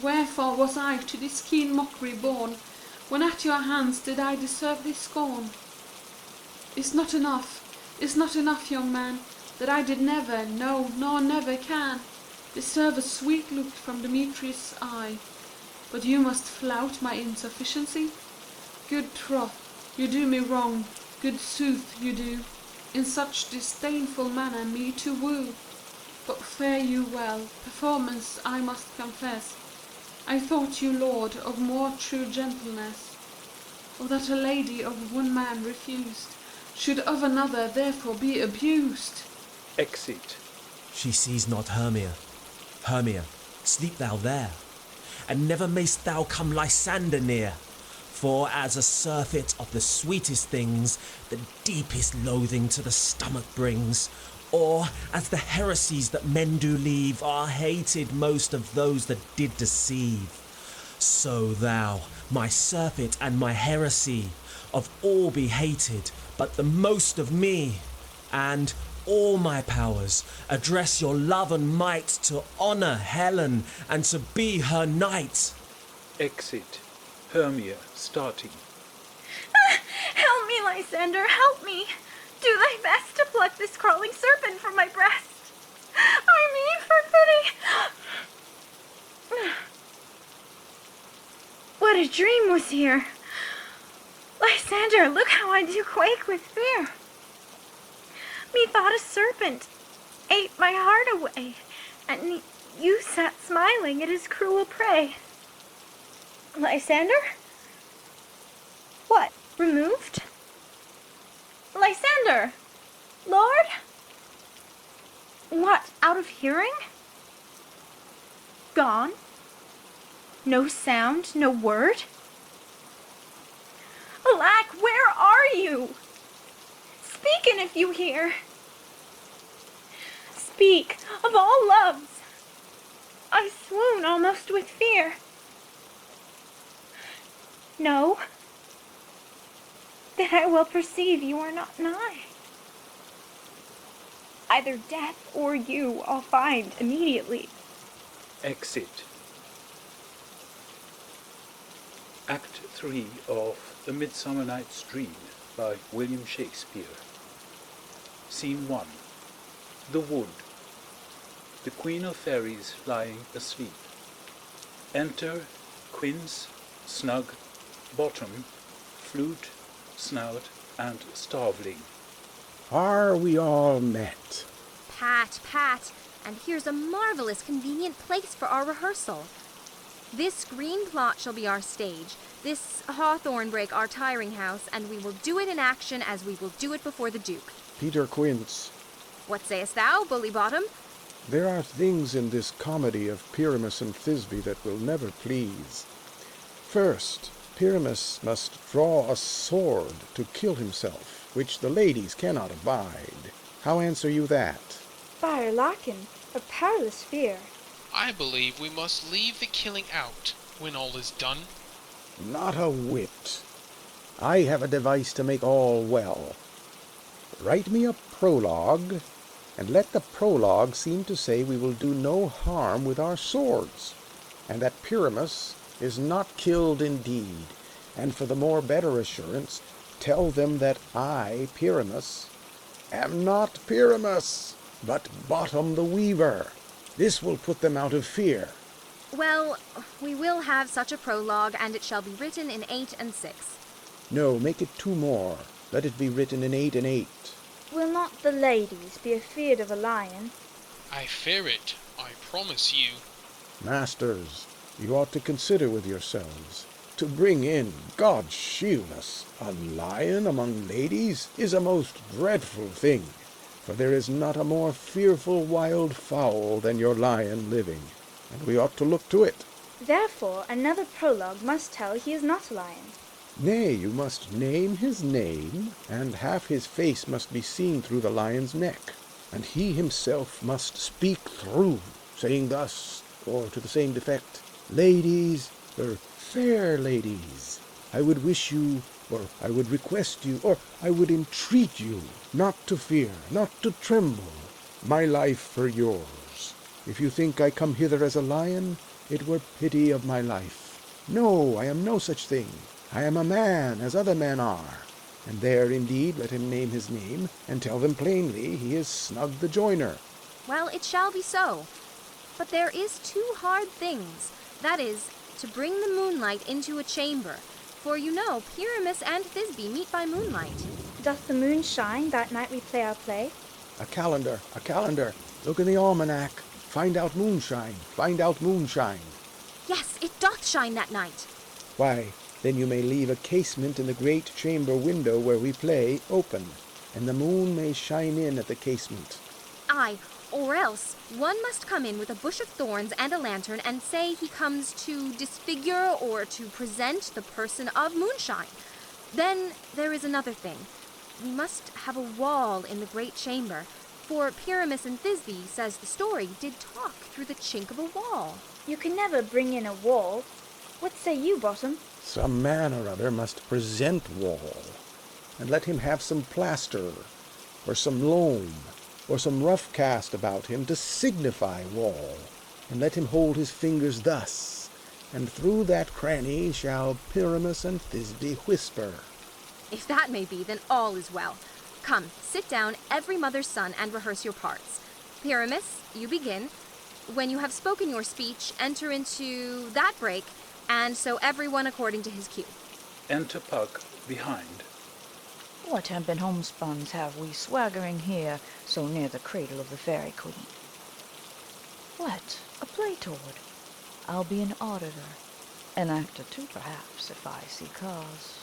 Wherefore was I to this keen mockery born, when at your hands did I deserve this scorn? Is not enough, young man, that I did never, no, nor never can, deserve a sweet look from Demetrius' eye, but you must flout my insufficiency? Good troth, you do me wrong, good sooth you do, in such disdainful manner me to woo. But fare you well, performance I must confess, I thought you lord of more true gentleness, or that a lady of one man refused, should of another therefore be abused. Exit. She sees not Hermia. Hermia, sleep thou there, and never mayst thou come Lysander near. For as a surfeit of the sweetest things, the deepest loathing to the stomach brings, or as the heresies that men do leave are hated most of those that did deceive, so thou, my surfeit and my heresy, of all be hated, but the most of me, and all my powers address your love and might to honour Helen and to be her knight. Exit. Hermia, starting. Help me, Lysander, help me! Do thy best to pluck this crawling serpent from my breast. I mean, for pity. What a dream was here! Lysander, look how I do quake with fear. Methought a serpent ate my heart away, and you sat smiling at his cruel prey. Lysander? What, removed? Lysander! Lord? What, out of hearing? Gone? No sound, no word? Alack, where are you? Speaking if you hear. Speak, of all loves. I swoon almost with fear. No, then I will perceive you are not nigh. Either death or you I'll find immediately. Exit. Act 3 of A Midsummer Night's Dream by William Shakespeare. Scene 1. The wood. The Queen of Fairies lying asleep. Enter quince, snug, bottom, flute, snout, and starveling. Are we all met? Pat, and here's a marvelous convenient place for our rehearsal. This green plot shall be our stage, this hawthorn brake our tiring house, and we will do it in action as we will do it before the Duke. Peter Quince. What sayest thou, Bully Bottom? There are things in this comedy of Pyramus and Thisbe that will never please. First, Pyramus must draw a sword to kill himself, which the ladies cannot abide. How answer you that? Fire Larkin, a perilous fear. I believe we must leave the killing out when all is done. Not a whit. I have a device to make all well. Write me a prologue, and let the prologue seem to say we will do no harm with our swords, and that Pyramus is not killed indeed, and for the more better assurance, tell them that I, Pyramus, am not Pyramus, but Bottom the Weaver. This will put them out of fear. Well, we will have such a prologue, and it shall be written in 8 and 6. No, make it 2 more. Let it be written in 8 and 8. Will not the ladies be afeard of a lion? I fear it, I promise you. Masters, you ought to consider with yourselves. to bring in, God shield us, a lion among ladies is a most dreadful thing, for there is not a more fearful wild fowl than your lion living, and we ought to look to it. Therefore another prologue must tell he is not a lion. Nay, you must name his name, and half his face must be seen through the lion's neck, and he himself must speak through, saying thus, or to the same effect, Ladies, fair ladies, I would wish you, or I would request you, or I would entreat you, not to fear, not to tremble, my life for yours. If you think I come hither as a lion, it were pity of my life. No, I am no such thing. I am a man, as other men are. And there, indeed, let him name his name, and tell them plainly he is Snug the Joiner. Well, it shall be so. But there is two hard things. That is, to bring the moonlight into a chamber. For you know, Pyramus and Thisbe meet by moonlight. Doth the moon shine that night we play our play? A calendar. Look in the almanac. Find out moonshine. Yes, it doth shine that night. Why, then you may leave a casement in the great chamber window where we play open, and the moon may shine in at the casement. Aye, or else one must come in with a bush of thorns and a lantern and say he comes to disfigure or to present the person of moonshine. Then there is another thing. We must have a wall in the great chamber, for Pyramus and Thisbe, says the story, did talk through the chink of a wall. You can never bring in a wall. What say you, Bottom? Some man or other must present wall, and let him have some plaster, or some loam, or some rough cast about him to signify wall, and let him hold his fingers thus, and through that cranny shall Pyramus and Thisbe whisper. If that may be, then all is well. Come, sit down, every mother's son, and rehearse your parts. Pyramus, you begin. When you have spoken your speech, enter into that break, and so everyone according to his cue. Enter Puck behind. What hempen homespuns have we swaggering here, so near the cradle of the fairy queen? What, a play toward? I'll be an auditor, an actor too, perhaps, if I see cause.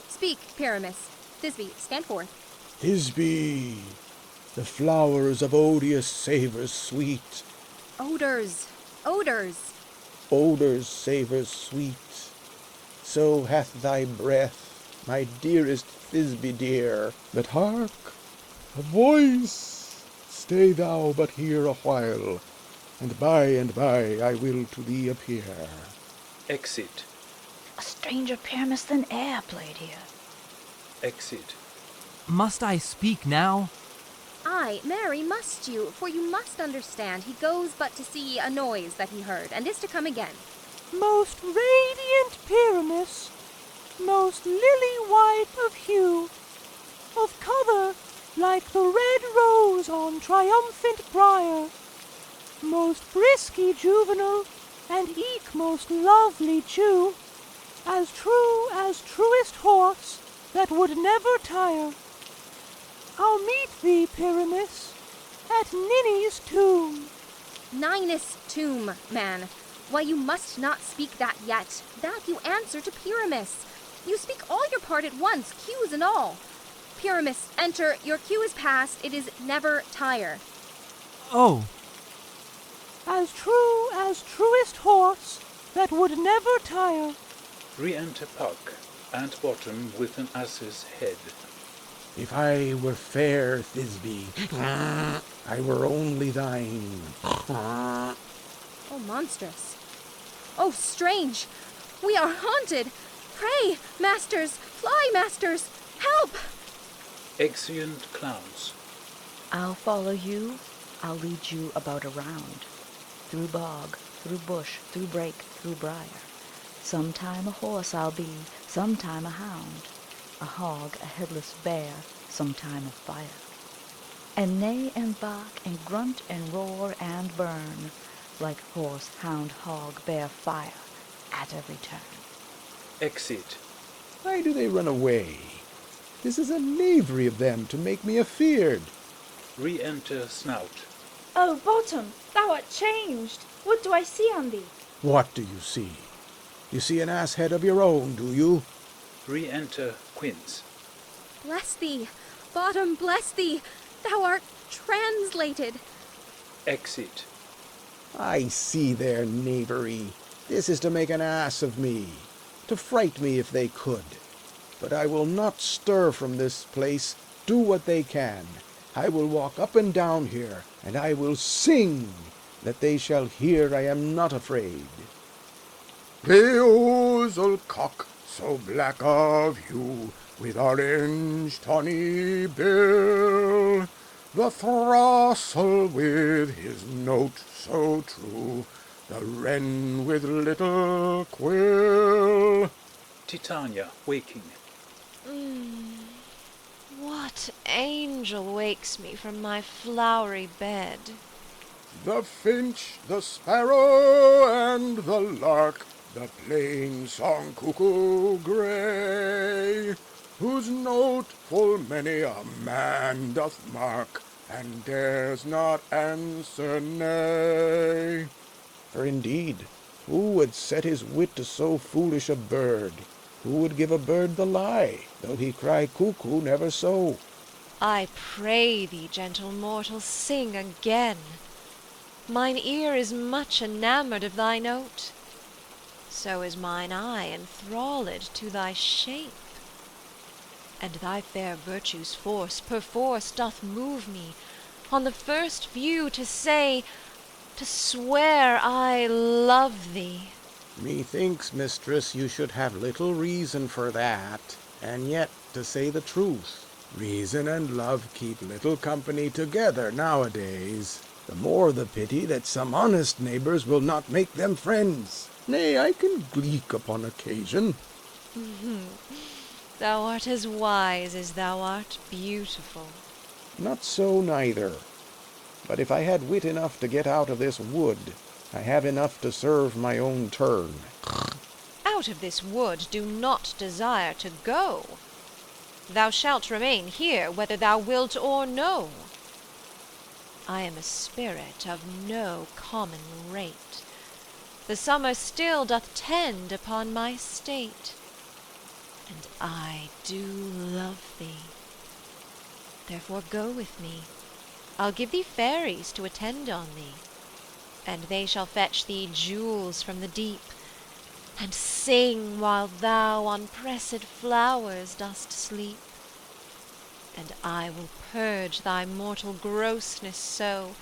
Speak, Pyramus. Thisbe, stand forth. Thisbe, the flowers of odious savours sweet. Odors. Odors savours sweet. So hath thy breath, my dearest Thisbe dear. But hark, a voice! Stay thou but here a while, and by I will to thee appear. Exit. A stranger Pyramus than e'er played here. Exit. Must I speak now? Aye, marry, must you, for you must understand he goes but to see a noise that he heard, and is to come again. Most radiant Pyramus, most lily-white of hue, of colour like the red rose on triumphant briar, most frisky juvenile, and eke most lovely Jew, as true as truest horse that would never tire. I'll meet thee, Pyramus, at Ninny's tomb. Ninus' tomb, man. Why, you must not speak that yet. That you answer to Pyramus. You speak all your part at once, cues and all. Pyramus, enter. Your cue is past. It is never tire. Oh. As true as truest horse that would never tire. Re-enter Puck and Bottom with an ass's head. If I were fair Thisbe, I were only thine. Oh, monstrous. Oh, strange. We are haunted. Pray, masters, fly, masters, help! Exeunt clowns. I'll follow you. I'll lead you about a round. Through bog, through bush, through brake, through briar. Sometime a horse I'll be, sometime a hound. A hog, a headless bear, sometime a fire. And neigh and bark and grunt and roar and burn, like horse, hound, hog, bear, fire, at every turn. Exit. Why do they run away? This is a knavery of them to make me afeard. Re-enter Snout. Oh, Bottom, thou art changed. What do I see on thee? What do you see? You see an ass head of your own, do you? Re-enter Quince. Bless thee, Bottom, bless thee, thou art translated. Exit. I see their knavery. This is to make an ass of me, to fright me if they could. But I will not stir from this place, do what they can. I will walk up and down here, and I will sing, that they shall hear I am not afraid. The ousel cock, so black of hue, with orange tawny bill, the throstle with his note so true, the wren with little quill. Titania, waking. What angel wakes me from my flowery bed? The finch, the sparrow, and the lark, the plain song cuckoo grey, whose note full many a man doth mark, and dares not answer nay. For indeed, who would set his wit to so foolish a bird? Who would give a bird the lie, though he cry cuckoo never so? I pray thee, gentle mortal, sing again. Mine ear is much enamoured of thy note, so is mine eye enthralled to thy shape. And thy fair virtue's force perforce doth move me, on the first view to say, to swear I love thee. Methinks, mistress, you should have little reason for that, and yet, to say the truth, reason and love keep little company together nowadays. The more the pity that some honest neighbours will not make them friends. Nay, I can gleek upon occasion. Thou art as wise as thou art beautiful. Not so neither. But if I had wit enough to get out of this wood, I have enough to serve my own turn. Out of this wood do not desire to go. Thou shalt remain here, whether thou wilt or no. I am a spirit of no common rate. The summer still doth tend upon my state, and I do love thee. Therefore go with me. I'll give thee fairies to attend on thee, and they shall fetch thee jewels from the deep, and sing while thou on pressed flowers dost sleep. And I will purge thy mortal grossness so,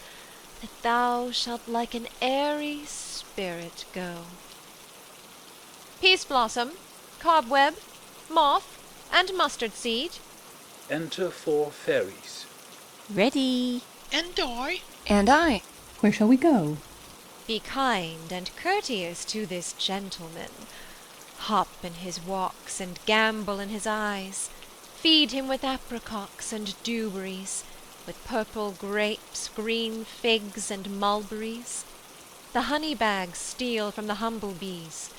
that thou shalt like an airy spirit go. Peace blossom, cobweb, moth, and mustard seed. Enter 4 fairies. Ready. And I. And I. Where shall we go? Be kind and courteous to this gentleman. Hop in his walks and gambol in his eyes. Feed him with apricots and dewberries, with purple grapes, green figs, and mulberries. The honey bags steal from the humble bees,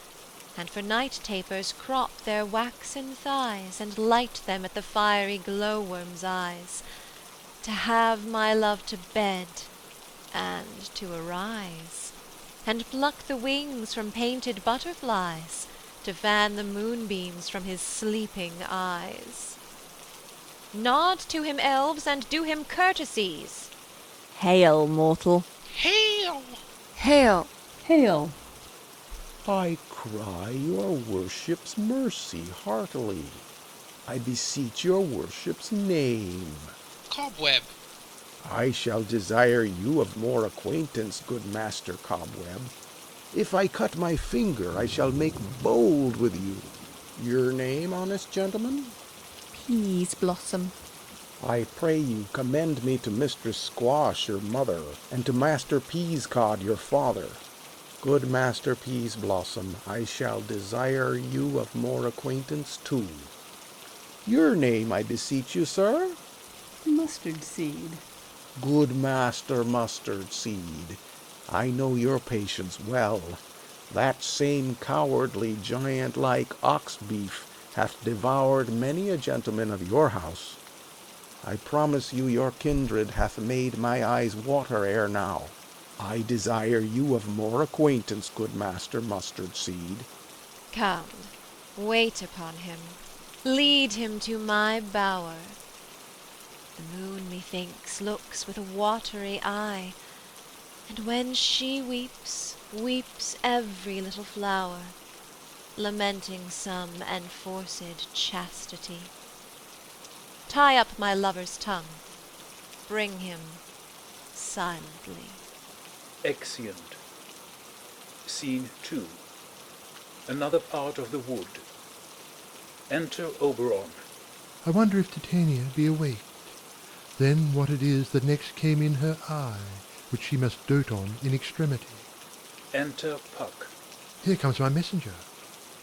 and for night tapers crop their waxen thighs, and light them at the fiery glowworm's eyes, to have my love to bed, and to arise, and pluck the wings from painted butterflies, to fan the moonbeams from his sleeping eyes. Nod to him, elves, and do him courtesies. Hail, mortal. Hail! Hail! Hail! I cry your worship's mercy heartily. I beseech your worship's name. Cobweb. I shall desire you of more acquaintance, good Master Cobweb. If I cut my finger, I shall make bold with you. Your name, honest gentleman? Peas blossom. I pray you commend me to Mistress Squash, your mother, and to Master Peascod, your father. Good Master Peas Blossom, I shall desire you of more acquaintance too. Your name, I beseech you, sir? Mustard seed. Good Master Mustard Seed, I know your patience well. That same cowardly giant-like ox beef hath devoured many a gentleman of your house. I promise you your kindred hath made my eyes water ere now. I desire you of more acquaintance, good Master Mustard Seed. Come, wait upon him, lead him to my bower. The moon, methinks, looks with a watery eye, and when she weeps, weeps every little flower, lamenting some enforced chastity. Tie up my lover's tongue, bring him silently. Exeunt. Scene 2. Another part of the wood. Enter Oberon. I wonder if Titania be awake. Then what it is that next came in her eye, which she must dote on in extremity. Enter Puck. Here comes my messenger.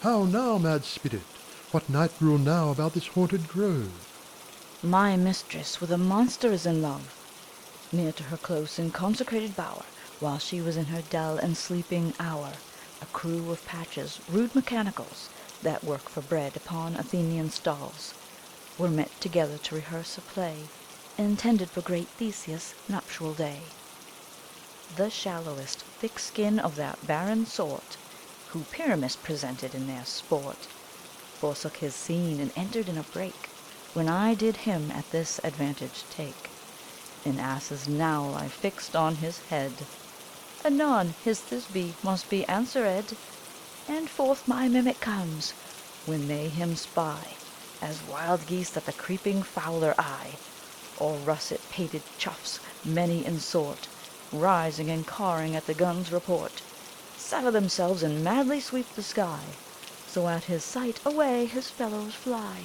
How now, mad spirit? What night rule now about this haunted grove? My mistress with a monster is in love, near to her close and consecrated bower, while she was in her dull and sleeping hour. A crew of patches, rude mechanicals, that work for bread upon Athenian stalls, were met together to rehearse a play, intended for great Theseus' nuptial day. The shallowest thick skin of that barren sort, who Pyramus presented in their sport, forsook his scene and entered in a break, when I did him at this advantage take. An ass's knowl I fixed on his head, anon his Thisbe must be answered, and forth my mimic comes, when they him spy, as wild geese that the creeping fowler eye, or russet-pated chuffs, many in sort, rising and cawing at the gun's report, settle themselves and madly sweep the sky, so at his sight away his fellows fly.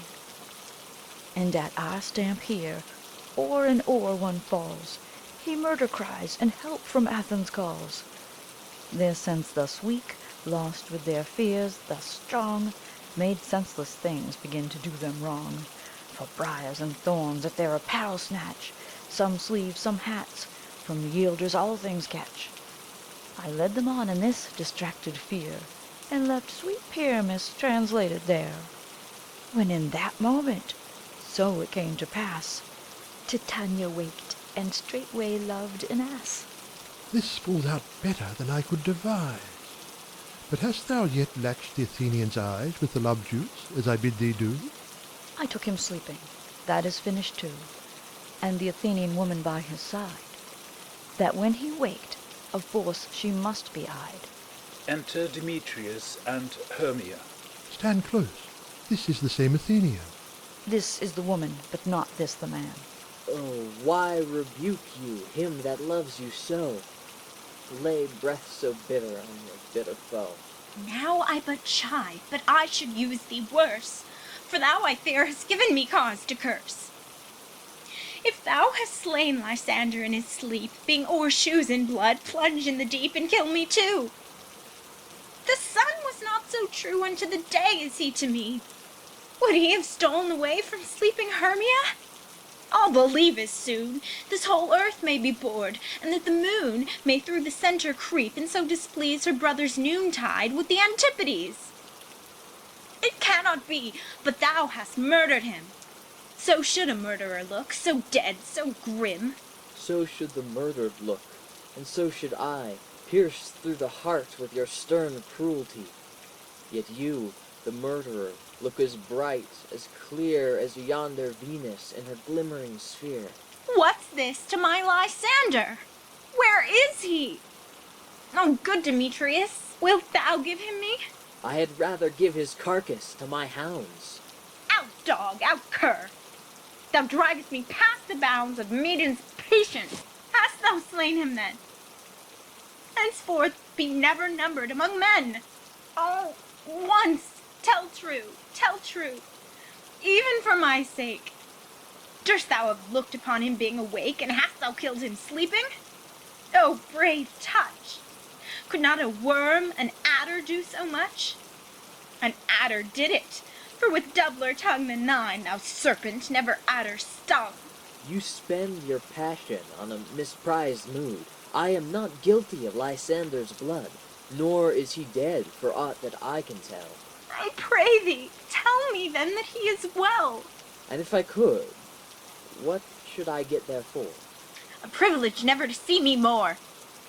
And at our stamp here, o'er and o'er one falls, he murder cries and help from Athens calls. Their sense thus weak, lost with their fears thus strong, made senseless things begin to do them wrong. For briars and thorns at their apparel snatch, some sleeves, some hats, from yielders all things catch. I led them on in this distracted fear, and left sweet Pyramus translated there. When in that moment, so it came to pass, Titania waked, and straightway loved an ass. This falls out better than I could devise. But hast thou yet latched the Athenian's eyes with the love juice, as I bid thee do? I took him sleeping, that is finished too, and the Athenian woman by his side, that when he waked, of force she must be eyed. Enter Demetrius and Hermia. Stand close. This is the same Athenian. This is the woman, but not this the man. Oh, why rebuke you him that loves you so? Lay breath so bitter on your bitter foe. Now I but chide, but I should use thee worse, for thou, I fear, hast given me cause to curse. If thou hast slain Lysander in his sleep, being o'er shoes in blood, plunge in the deep and kill me too. The sun was not so true unto the day as he to me. Would he have stolen away from sleeping Hermia? I'll believe as soon this whole earth may be bored, and that the moon may through the centre creep, and so displease her brother's noontide with the Antipodes. It cannot be, but thou hast murdered him. So should a murderer look, so dead, so grim. So should the murdered look, and so should I, pierced through the heart with your stern cruelty. Yet you, the murderer, look as bright, as clear as yonder Venus in her glimmering sphere. What's this to my Lysander? Where is he? Oh, good Demetrius, wilt thou give him me? I had rather give his carcass to my hounds. Out, dog, out, cur! Thou drivest me past the bounds of maiden's patience. Hast thou slain him then? Henceforth be never numbered among men. Oh, once, tell true, even for my sake. Durst thou have looked upon him being awake, and hast thou killed him sleeping? Oh, brave touch! Could not a worm, an adder, do so much? An adder did it, for with doubler tongue than thine, thou serpent, never adder stung. You spend your passion on a misprized mood. I am not guilty of Lysander's blood, nor is he dead for aught that I can tell. I pray thee, tell me then that he is well. And if I could, what should I get therefore? A privilege never to see me more,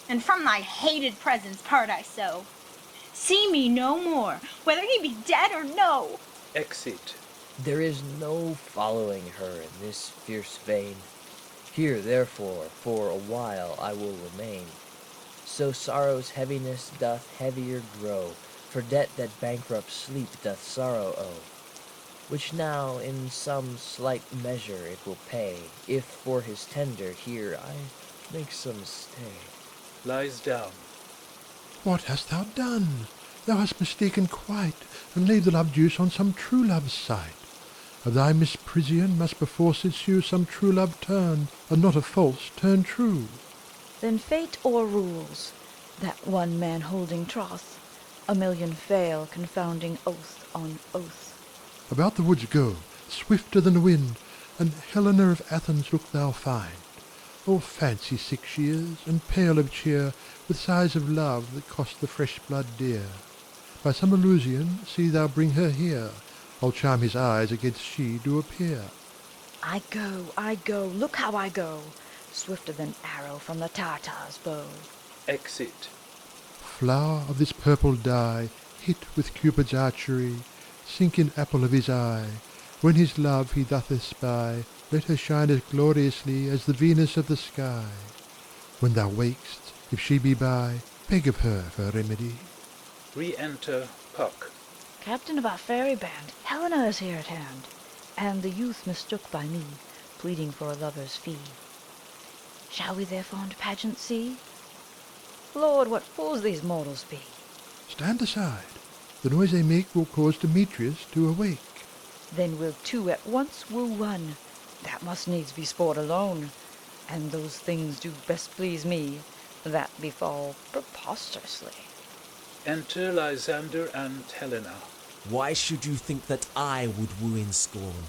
and from thy hated presence part I so. see me no more, whether he be dead or no. Exit. There is no following her in this fierce vein. Here, therefore, for a while I will remain. So sorrow's heaviness doth heavier grow, for debt that bankrupt sleep doth sorrow owe, which now in some slight measure it will pay, if for his tender here I make some stay. Lies down. What hast thou done? Thou hast mistaken quite, and laid the love juice on some true love's side. Of thy misprision must perforce ensue some true love turn, and not a false turn true. Then fate o'errules, that one man holding troth, a million fail, confounding oath on oath. About the woods go, swifter than the wind, and Helena of Athens look thou find. All fancy sick she is, and pale of cheer, with sighs of love that cost the fresh blood dear. By some illusion see thou bring her here, I'll charm his eyes against she do appear. I go, look how I go, swifter than arrow from the Tartar's bow. Exit. Flower of this purple dye, hit with Cupid's archery, sink in apple of his eye. When his love he doth espy, let her shine as gloriously as the Venus of the sky. When thou wakest, if she be by, beg of her for remedy. Re-enter Puck. Captain of our fairy band, Helena is here at hand, and the youth mistook by me, pleading for a lover's fee. Shall we their fond pageant see? Lord, what fools these mortals be! Stand aside. The noise they make will cause Demetrius to awake. Then we'll two at once woo one. That must needs be sport alone. And those things do best please me, that befall preposterously. Enter Lysander and Helena. Why should you think that I would woo in scorn?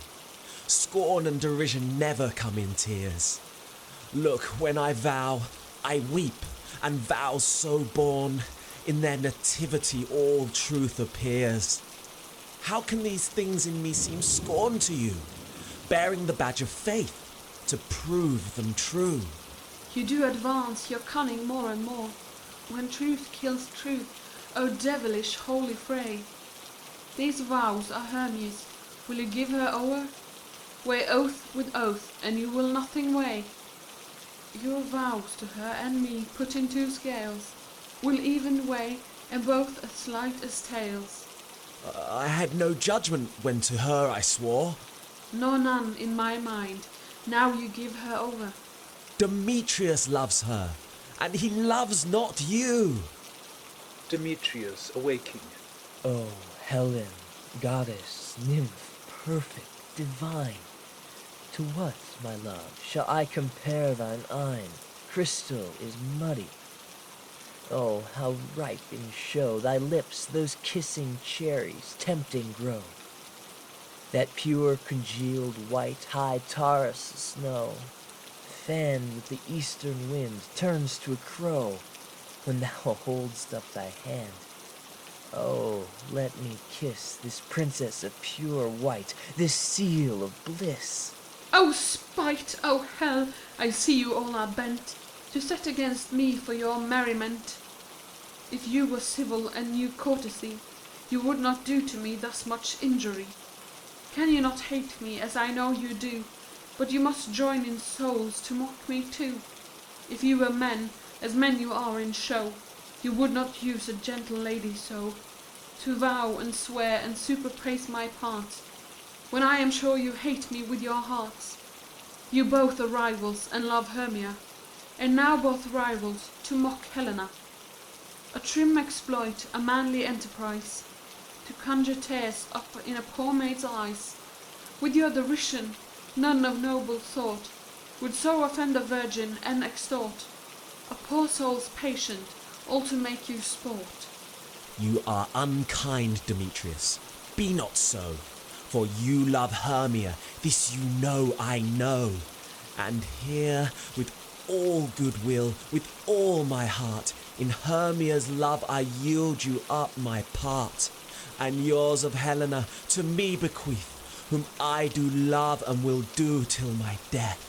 Scorn and derision never come in tears. Look, when I vow, I weep, and vows so born, in their nativity all truth appears. How can these things in me seem scorn to you, bearing the badge of faith, to prove them true? You do advance your cunning more and more, when truth kills truth, O devilish holy fray. These vows are Hermes, will you give her o'er? Weigh oath with oath, and you will nothing weigh. Your vows to her and me put in two scales, will even weigh, and both as light as tails. I had no judgment when to her I swore. Nor none in my mind, now you give her over. Demetrius loves her, and he loves not you. Demetrius awaking. Oh, Helen, goddess, nymph, perfect, divine, to what, my love, shall I compare thine eyne? Crystal is muddy. Oh, how ripe in show thy lips, those kissing cherries, tempting grow. That pure congealed white high Taurus snow, fanned with the eastern wind, turns to a crow, when thou hold'st up thy hand. Oh, let me kiss this princess of pure white, this seal of bliss. O spite, O hell, I see you all are bent to set against me for your merriment. If you were civil and knew courtesy, you would not do to me thus much injury. Can you not hate me as I know you do, but you must join in souls to mock me too? If you were men, as men you are in show, you would not use a gentle lady so, to vow and swear and superpraise my parts, when I am sure you hate me with your hearts. You both are rivals and love Hermia, and now both rivals to mock Helena. A trim exploit, a manly enterprise, to conjure tears up in a poor maid's eyes. With your derision, none of noble thought would so offend a virgin and extort a poor soul's patient, all to make you sport. You are unkind, Demetrius. Be not so, for you love Hermia, this you know I know. And here, with all goodwill, with all my heart, in Hermia's love I yield you up my part, and yours of Helena to me bequeath, whom I do love and will do till my death.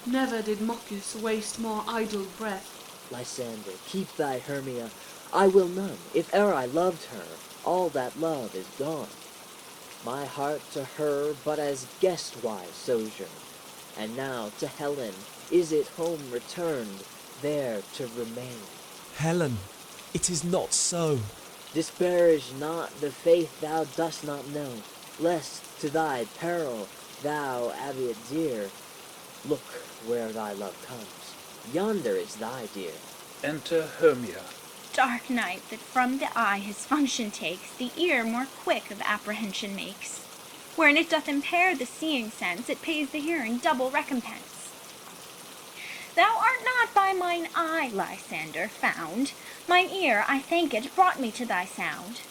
Never did Moccus waste more idle breath. Lysander, keep thy Hermia, I will none. If e'er I loved her, all that love is gone. My heart to her but as guest-wise sojourn, and now to Helen is it home returned, there to remain. Helen, it is not so. Disparage not the faith thou dost not know, lest to thy peril thou abbe it dear. Look where thy love comes, yonder is thy dear. Enter Hermia. Dark night, that from the eye his function takes, the ear more quick of apprehension makes. Wherein it doth impair the seeing sense, it pays the hearing double recompense. Thou art not by mine eye, Lysander, found. Mine ear, I thank it, brought me to thy sound.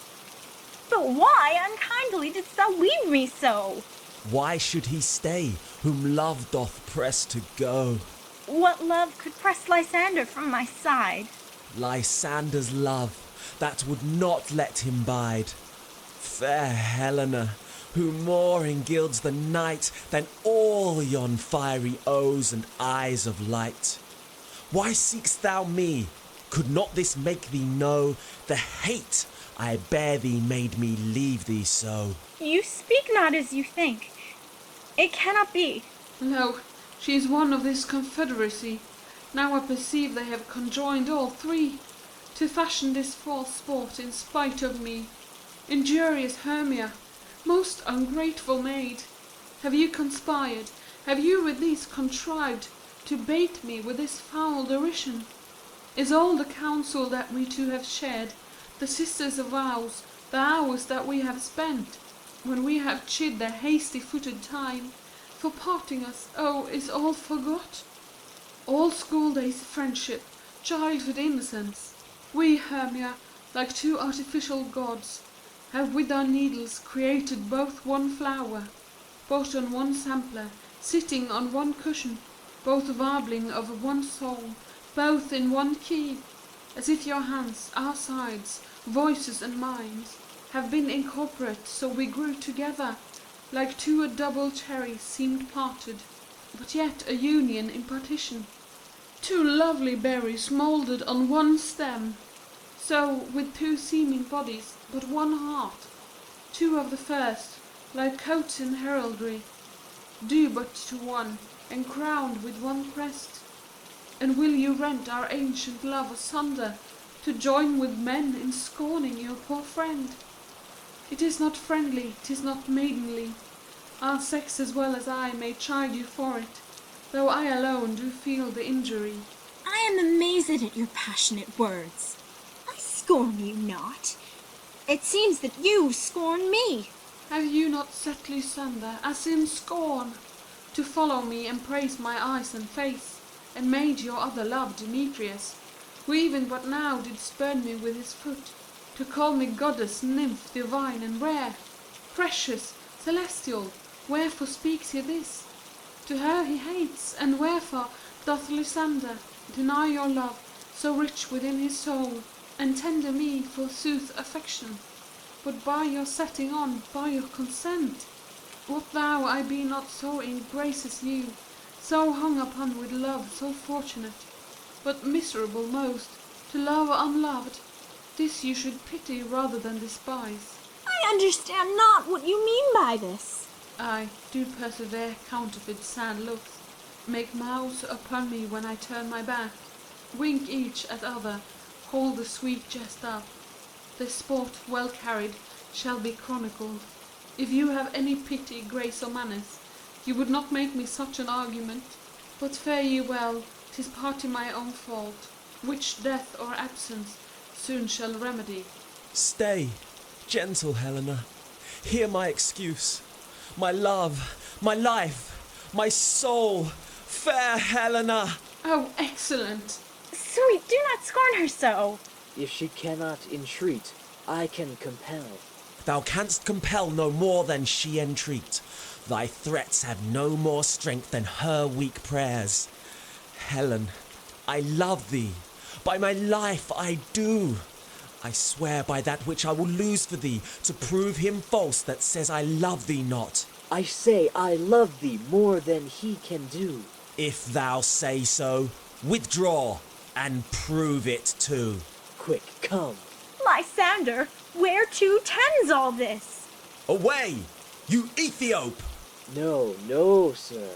But why unkindly didst thou leave me so? Why should he stay, whom love doth press to go? What love could press Lysander from my side? Lysander's love, that would not let him bide. Fair Helena, who more engilds the night than all yon fiery O's and eyes of light. Why seek'st thou me? Could not this make thee know the hate I bear thee made me leave thee so? You speak not as you think. It cannot be. Lo, she is one of this confederacy. Now I perceive they have conjoined all three, to fashion this false sport in spite of me. Injurious Hermia, most ungrateful maid, have you conspired, have you with these contrived, to bait me with this foul derision? Is all the counsel that we two have shared, the sisters' vows, the hours that we have spent, when we have chid the hasty-footed time, for parting us, oh, is all forgot? All school-days friendship, childhood innocence, we, Hermia, like two artificial gods, have with our needles created both one flower, both on one sampler, sitting on one cushion, both warbling of one song, both in one key, as if your hands, our sides, voices and minds, have been incorporate, so we grew together, like two a double cherry seemed parted, but yet a union in partition. Two lovely berries moulded on one stem, so with two seeming bodies, but one heart. Two of the first, like coats in heraldry, due but to one, and crowned with one crest. And will you rend our ancient love asunder, to join with men in scorning your poor friend? It is not friendly, 'tis not maidenly. Our sex as well as I may chide you for it, though I alone do feel the injury. I am amazed at your passionate words. I scorn you not. It seems that you scorn me. Have you not set Lysander, as in scorn, to follow me and praise my eyes and face, and made your other love, Demetrius, who even but now did spurn me with his foot, to call me goddess, nymph, divine and rare, precious, celestial? Wherefore speaks he this? To her he hates, and wherefore doth Lysander deny your love, so rich within his soul, and tender me, forsooth, affection, but by your setting on, by your consent? What though I be not so in grace as you, so hung upon with love, so fortunate, but miserable most, to love unloved? This you should pity rather than despise. I understand not what you mean by this. I do persevere counterfeit sad looks, make mouths upon me when I turn my back, wink each at other, hold the sweet jest up. This sport, well carried, shall be chronicled. If you have any pity, grace, or manners, you would not make me such an argument. But fare ye well, 'tis partly my own fault, which death or absence soon shall remedy. Stay, gentle Helena, hear my excuse. My love, my life, my soul, fair Helena! Oh, excellent! Sweet, do not scorn her so. If she cannot entreat, I can compel. Thou canst compel no more than she entreat. Thy threats have no more strength than her weak prayers. Helen, I love thee. By my life I do. I swear by that which I will lose for thee, to prove him false that says I love thee not. I say I love thee more than he can do. If thou say so, withdraw, and prove it too. Quick, come. Lysander, where to tends all this? Away, you Ethiop! No, no, sir.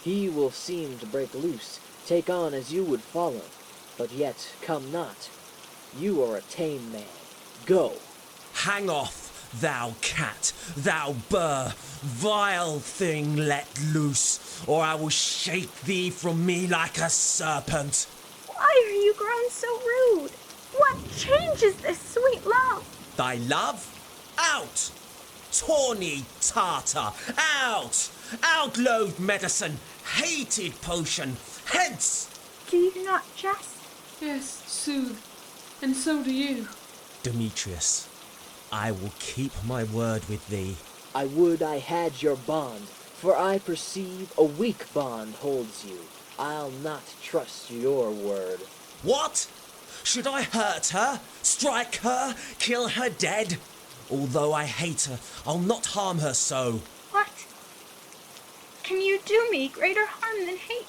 He will seem to break loose, take on as you would follow, but yet come not. You are a tame man. Go. Hang off, thou cat, thou burr, vile thing let loose, or I will shake thee from me like a serpent. Why are you grown so rude? What changes this sweet love? Thy love? Out! Tawny Tartar! Out! Out, loathed medicine! Hated potion! Hence! Do you not jest? Yes, soothe, and so do you. Demetrius, I will keep my word with thee. I would I had your bond, for I perceive a weak bond holds you. I'll not trust your word. What? Should I hurt her? Strike her? Kill her dead? Although I hate her, I'll not harm her so. What? Can you do me greater harm than hate?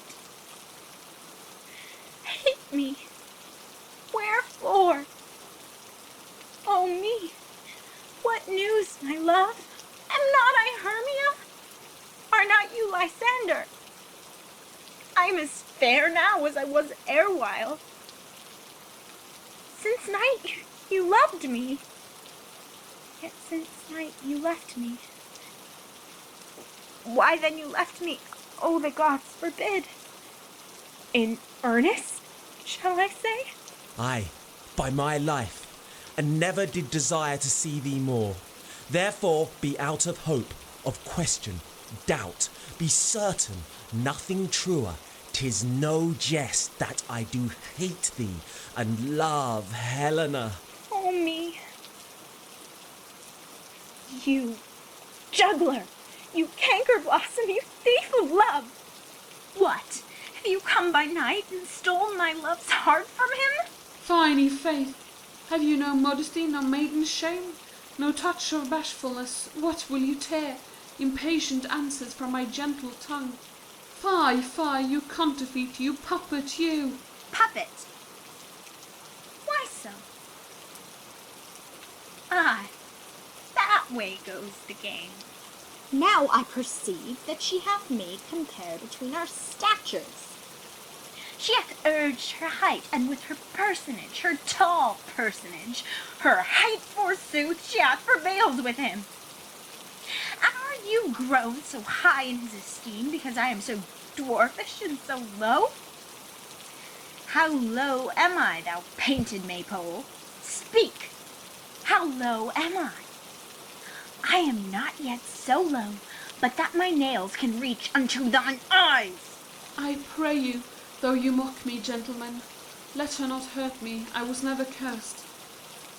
Hate me? Wherefore? Oh me, what news, my love? Am not I Hermia? Are not you Lysander? I am as fair now as I was erewhile. Since night you loved me, yet since night you left me. Why then you left me, oh the gods forbid. In earnest, shall I say? Aye, by my life, and never did desire to see thee more. Therefore be out of hope, of question, doubt, be certain, nothing truer. 'Tis no jest that I do hate thee and love Helena. Oh me. You juggler, you canker blossom, you thief of love. What? Have you come by night and stolen my love's heart from him? Fine faith, have you no modesty, no maiden shame, no touch of bashfulness? What will you tear? Impatient answers from my gentle tongue. Fie, fie, you counterfeit, you puppet, you. Puppet? Why so? Ah, that way goes the game. Now I perceive that she hath made compare between our statures. She hath urged her height, and with her personage, her tall personage, her height forsooth, she hath prevailed with him. And are you grown so high in his esteem because I am so dwarfish and so low? How low am I, thou painted maypole? Speak! How low am I? I am not yet so low, but that my nails can reach unto thine eyes. I pray you, though you mock me, gentlemen, let her not hurt me. I was never cursed.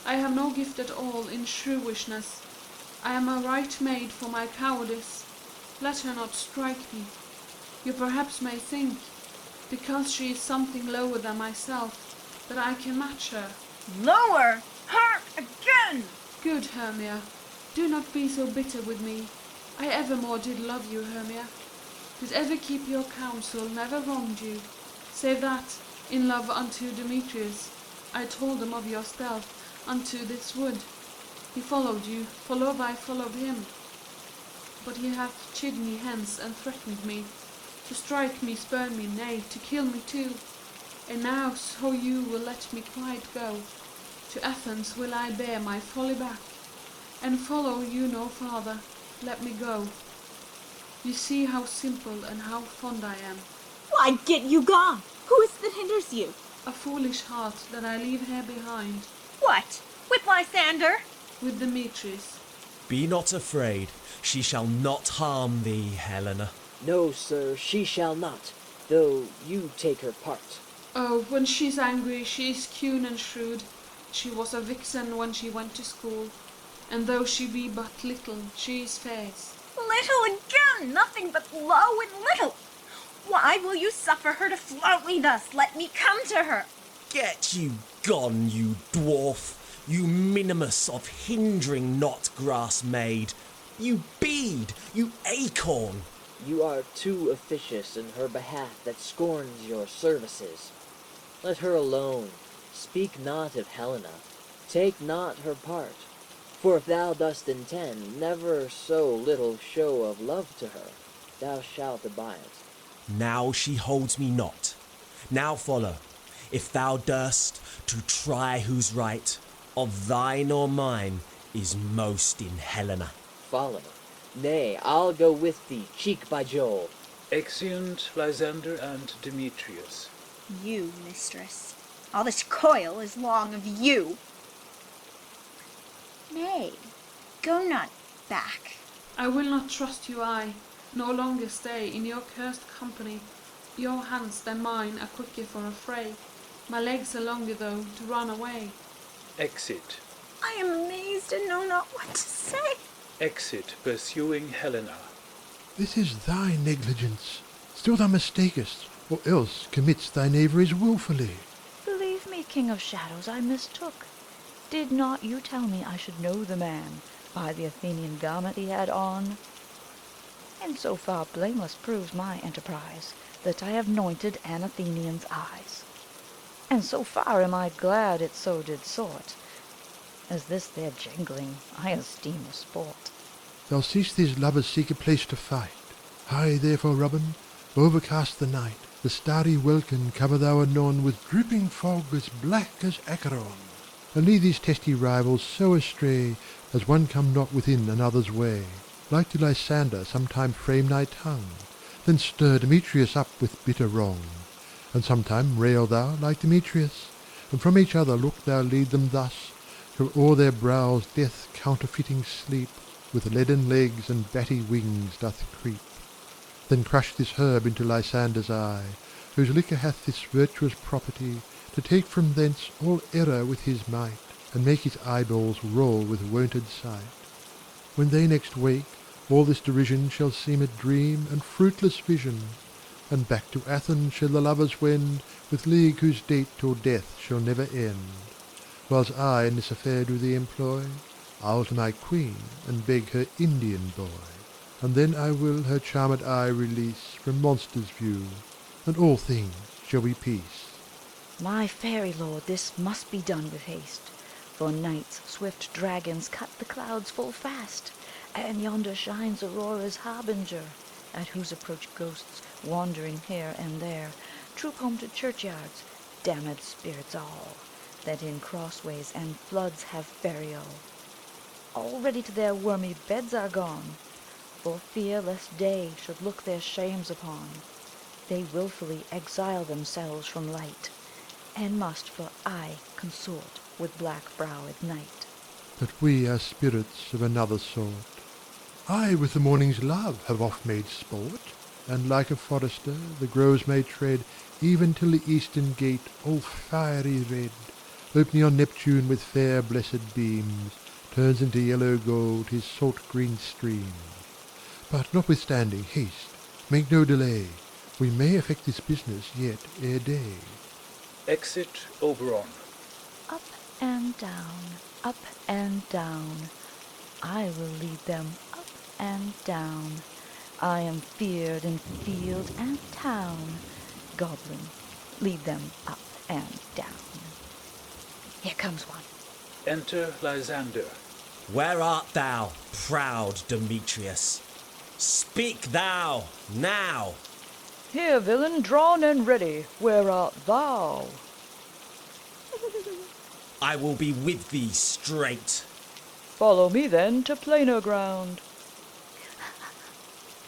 I have no gift at all in shrewishness. I am a right maid for my cowardice. Let her not strike me. You perhaps may think, because she is something lower than myself, that I can match her. Lower! Hark again! Good Hermia, do not be so bitter with me. I evermore did love you, Hermia. Did ever keep your counsel, never wronged you, save that, in love unto Demetrius, I told him of your stealth unto this wood. He followed you, for love I followed him. But he hath chid me hence, and threatened me, to strike me, spurn me, nay, to kill me too. And now, so you will let me quite go, to Athens will I bear my folly back, and follow you no farther. Let me go. You see how simple and how fond I am. Why, get you gone! Who is that hinders you? A foolish heart that I leave here behind. What? With Lysander? With Demetrius. Be not afraid, she shall not harm thee, Helena. No, sir, she shall not, though you take her part. Oh, when she's angry, she is keen and shrewd. She was a vixen when she went to school, and though she be but little, she is fierce. Little again, nothing but low and little. Why will you suffer her to flout me thus? Let me come to her. Get you gone, you dwarf, you minimus of hindering not grass maid, you bead, you acorn. You are too officious in her behalf that scorns your services. Let her alone. Speak not of Helena, take not her part, for if thou dost intend never so little show of love to her, thou shalt abide. Now she holds me not. Now follow, if thou durst, to try whose right, of thine or mine, is most in Helena. Follow. Nay, I'll go with thee, cheek by jowl. Exeunt Lysander and Demetrius. You, mistress. All this coil is long of you. Nay, go not back. I will not trust you, I, no longer stay in your cursed company. Your hands than mine are quicker for a fray. My legs are longer, though, to run away. Exit. I am amazed and know not what to say. Exit, pursuing Helena. This is thy negligence. Still thou mistakest, or else commits thy knaveries wilfully. Believe me, King of Shadows, I mistook. Did not you tell me I should know the man by the Athenian garment he had on? And so far blameless proves my enterprise, that I have anointed an Athenian's eyes. And so far am I glad it so did sort, as this their jangling I esteem a sport. Thou seest these lovers seek a place to fight. High therefore, Robin, overcast the night. The starry welkin cover thou anon with drooping fog as black as Acheron. And lead these testy rivals so astray, as one come not within another's way. Like to Lysander sometime frame thy tongue, then stir Demetrius up with bitter wrong. And sometime rail thou like Demetrius, and from each other look thou lead them thus, till o'er their brows death counterfeiting sleep, with leaden legs and batty wings doth creep. Then crush this herb into Lysander's eye, whose liquor hath this virtuous property, to take from thence all error with his might, and make his eyeballs roll with wonted sight. When they next wake, all this derision shall seem a dream and fruitless vision, and back to Athens shall the lovers wend, with league whose date till death shall never end. Whiles I in this affair do thee employ, I'll to my queen and beg her Indian boy, and then I will her charmed eye release from monsters' view, and all things shall be peace. My fairy lord, this must be done with haste, for night's swift dragons cut the clouds full fast, and yonder shines Aurora's harbinger, at whose approach ghosts, wandering here and there, troop home to churchyards, damned spirits all, that in crossways and floods have burial. Already to their wormy beds are gone, for fear lest day should look their shames upon. They wilfully exile themselves from light, and must for aye consort with black-browed night. But we are spirits of another sort. I with the morning's love have oft made sport, and like a forester the groves may tread, even till the eastern gate all fiery red, opening on Neptune with fair blessed beams, turns into yellow gold his salt green streams. But notwithstanding haste, make no delay, we may effect this business yet ere day. Exit Oberon. Up and down, up and down, I will lead them up and down. I am feared in field and town. Goblin, lead them up and down. Here comes one. Enter Lysander. Where art thou, proud Demetrius? Speak thou, now! Here, villain, drawn and ready, where art thou? I will be with thee straight. Follow me then to plainer ground.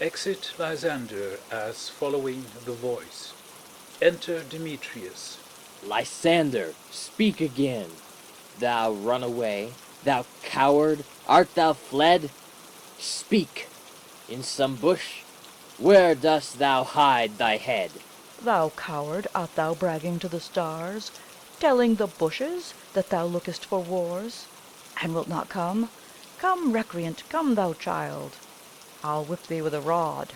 Exit Lysander as following the voice. Enter Demetrius. Lysander, speak again. Thou runaway, thou coward, art thou fled? Speak. In some bush? Where dost thou hide thy head? Thou coward, art thou bragging to the stars, telling the bushes that thou lookest for wars, and wilt not come? Come, recreant, come, thou child. I'll whip thee with a rod.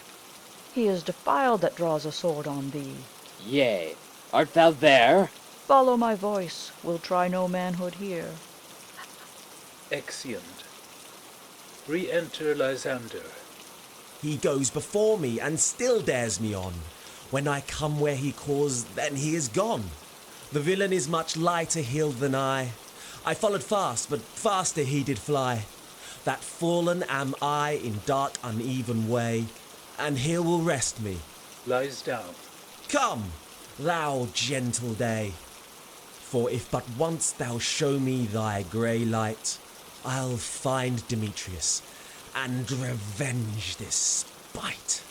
He is defiled that draws a sword on thee. Yea, art thou there? Follow my voice, we'll try no manhood here. Exeunt. Re-enter Lysander. He goes before me and still dares me on. When I come where he calls, then he is gone. The villain is much lighter heeled than I followed fast, but faster he did fly. That fallen am I in dark uneven way, and here will rest me. Lies down. Come, thou gentle day, for if but once thou show me thy grey light, I'll find Demetrius and revenge this spite.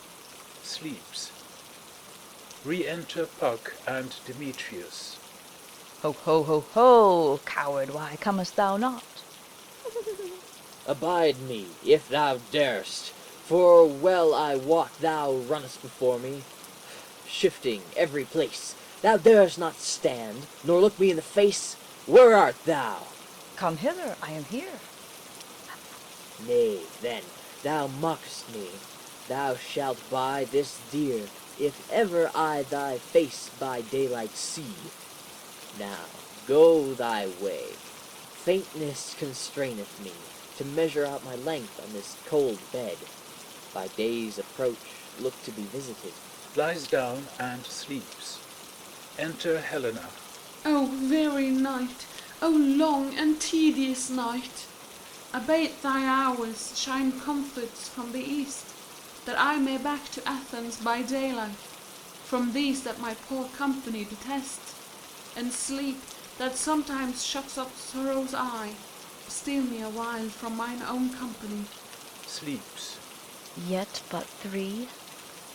Sleeps. Re-enter Puck and Demetrius. Ho, ho, ho, ho, coward, why comest thou not? Abide me, if thou darest, for well I wot thou runnest before me, shifting every place. Thou darest not stand, nor look me in the face. Where art thou? Come hither, I am here. Nay, then, thou mockest me. Thou shalt buy this dear, if ever I thy face by daylight see. Now, go thy way. Faintness constraineth me to measure out my length on this cold bed. By day's approach, look to be visited. Lies down and sleeps. Enter Helena. O weary night, O long and tedious night! Abate thy hours, shine comforts from the east, that I may back to Athens by daylight, from these that my poor company detest, and sleep that sometimes shuts up sorrow's eye, steal me a while from mine own company. Sleeps. Yet but 3?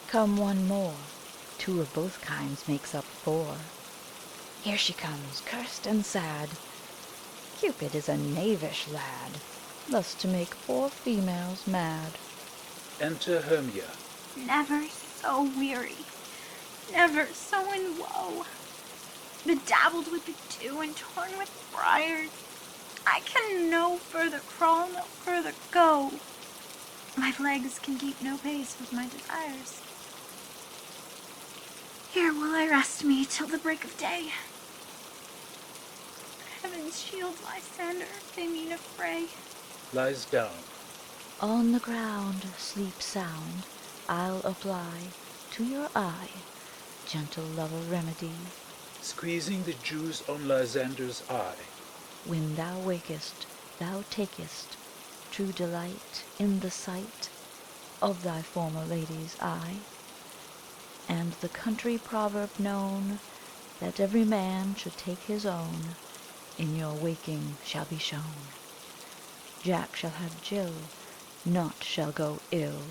Come one more. 2 of both kinds makes up 4. Here she comes, cursed and sad. Cupid is a knavish lad, thus to make poor females mad. Enter Hermia. Never so weary, never so in woe, bedabbled with the dew and torn with briars. I can no further crawl, no further go. My legs can keep no pace with my desires. Here will I rest me till the break of day. Heaven's shield, Lysander, they mean a fray. Lies down. On the ground, sleep sound, I'll apply to your eye gentle lover remedy. Squeezing the juice on Lysander's eye. When thou wakest, thou takest true delight in the sight of thy former lady's eye, and the country proverb known, that every man should take his own, in your waking shall be shown. Jack shall have Jill, naught shall go ill.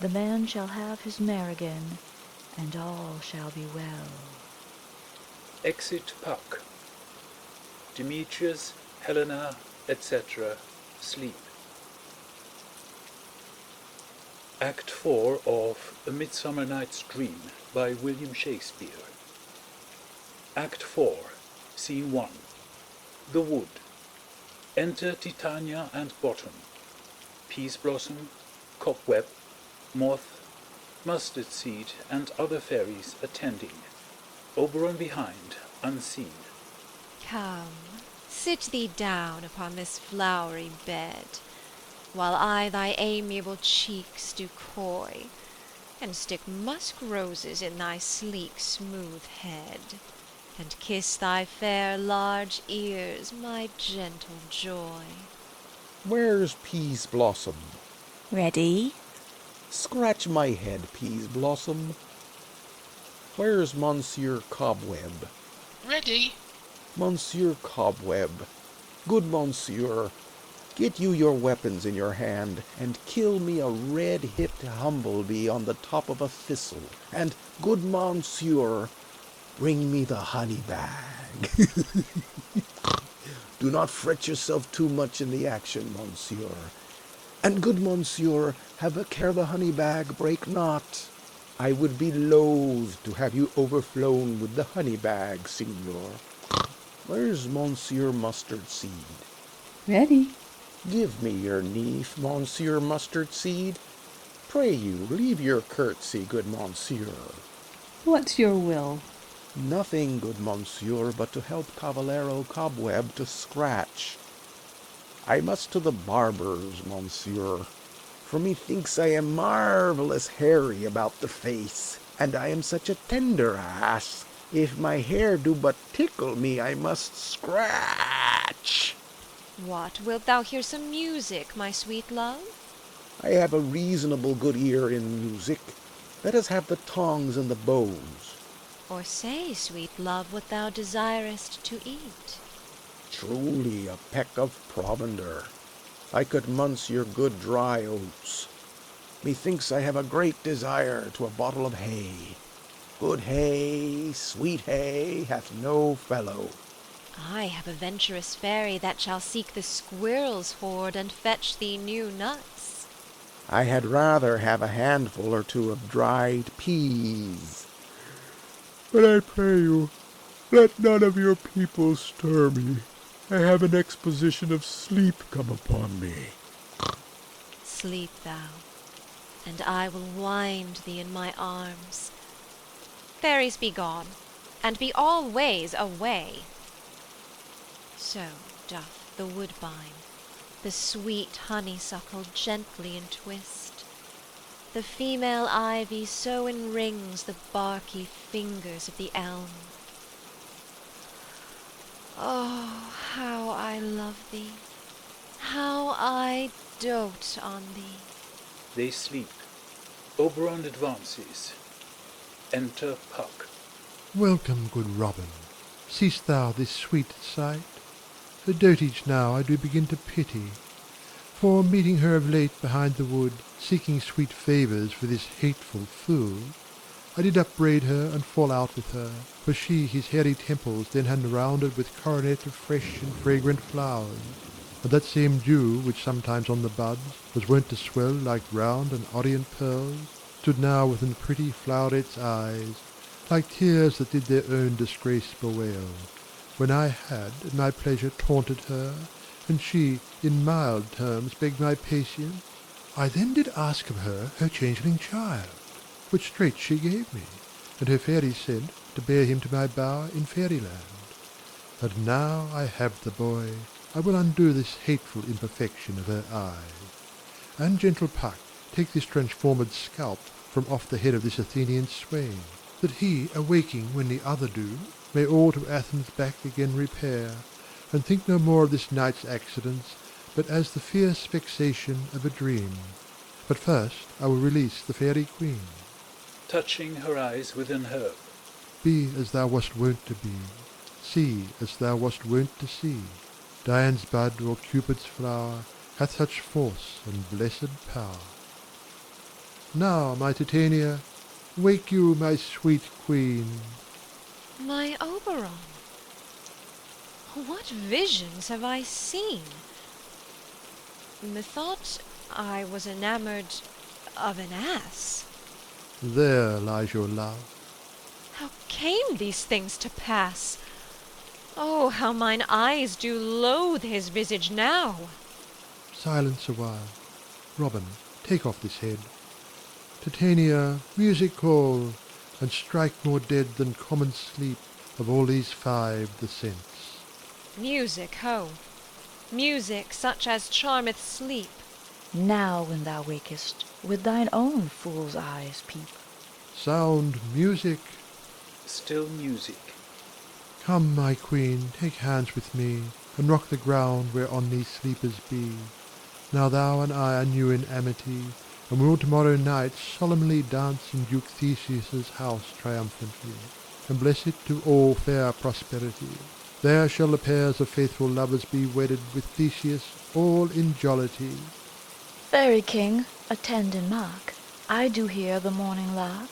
The man shall have his mare again, and all shall be well. Exit Puck. Demetrius, Helena, etc. sleep. Act 4 of A Midsummer Night's Dream by William Shakespeare. Act 4, Scene 1. The Wood. Enter Titania and Bottom. Peas blossom, cobweb, moth, mustard seed, and other fairies attending. Oberon behind, unseen. Come, sit thee down upon this flowery bed, while I thy amiable cheeks do coy, and stick musk roses in thy sleek smooth head, and kiss thy fair large ears, my gentle joy. Where's Peas Blossom? Ready? Scratch my head, Peas Blossom. Where's Monsieur Cobweb? Ready? Monsieur Cobweb, good Monsieur, get you your weapons in your hand, and kill me a red-hipped humblebee on the top of a thistle, and, good Monsieur, bring me the honey bag. Do not fret yourself too much in the action, Monsieur. And, good Monsieur, have a care the honey bag break not. I would be loath to have you overflown with the honey bag, Signor. Where's Monsieur Mustard Seed? Ready? Give me your niece, Monsieur Mustard Seed. Pray you, leave your curtsy, good Monsieur. What's your will? Nothing, good Monsieur, but to help Cavallero Cobweb to scratch. I must to the barber's, Monsieur, for methinks I am marvellous hairy about the face, and I am such a tender ass If my hair do but tickle me, I must scratch. What, wilt thou hear some music, my sweet love? I have a reasonable good ear in music. Let us have the tongs and the bows. Or say, sweet love, what thou desirest to eat. Truly a peck of provender. I could munch your good dry oats. Methinks I have a great desire to a bottle of hay. Good hay, sweet hay, hath no fellow. I have a venturous fairy that shall seek the squirrel's hoard and fetch thee new nuts. I had rather have a handful or two of dried peas. But I pray you, let none of your people stir me. I have an exposition of sleep come upon me. Sleep thou, and I will wind thee in my arms. Fairies, be gone, and be all ways away. So doth the woodbine the sweet honeysuckle gently entwist. The female ivy so enrings the barky fingers of the elm. Oh, how I love thee, how I dote on thee. They sleep. Oberon advances. Enter Puck. Welcome, good Robin. Seest thou this sweet sight? Her dotage now I do begin to pity. For meeting her of late behind the wood, seeking sweet favours for this hateful fool, I did upbraid her and fall out with her, for she his hairy temples then had rounded with coronet of fresh and fragrant flowers, and that same dew which sometimes on the buds was wont to swell like round and orient pearls, stood now within pretty floweret's eyes, like tears that did their own disgrace bewail, when I had at my pleasure taunted her, and she in mild terms begged my patience. I then did ask of her changeling child, which straight she gave me, and her fairies sent to bear him to my bower in fairyland. And now I have the boy, I will undo this hateful imperfection of her eyes. And gentle Puck, take this transformed scalp from off the head of this Athenian swain, that he, awaking when the other do, may all to Athens back again repair, and think no more of this night's accidents, but as the fierce vexation of a dream. But first I will release the fairy queen. Touching her eyes with an herb. Be as thou wast wont to be, see as thou wast wont to see. Dian's bud or Cupid's flower hath such force and blessed power. Now, my Titania, wake you, my sweet queen. My Oberon, what visions have I seen? Methought I was enamoured of an ass. There lies your love. How came these things to pass? Oh, how mine eyes do loathe his visage now! Silence a while. Robin, take off this head. Titania, music call, and strike more dead than common sleep of all these five the sense. Music, ho! Music such as charmeth sleep. Now when thou wakest, with thine own fool's eyes peep. Sound music. Still music. Come, my queen, take hands with me, and rock the ground whereon these sleepers be. Now thou and I are new in amity, and will tomorrow night solemnly dance in Duke Theseus's house triumphantly, and bless it to all fair prosperity. There shall the pairs of faithful lovers be wedded with Theseus all in jollity. Fairy king, attend and mark, I do hear the morning lark.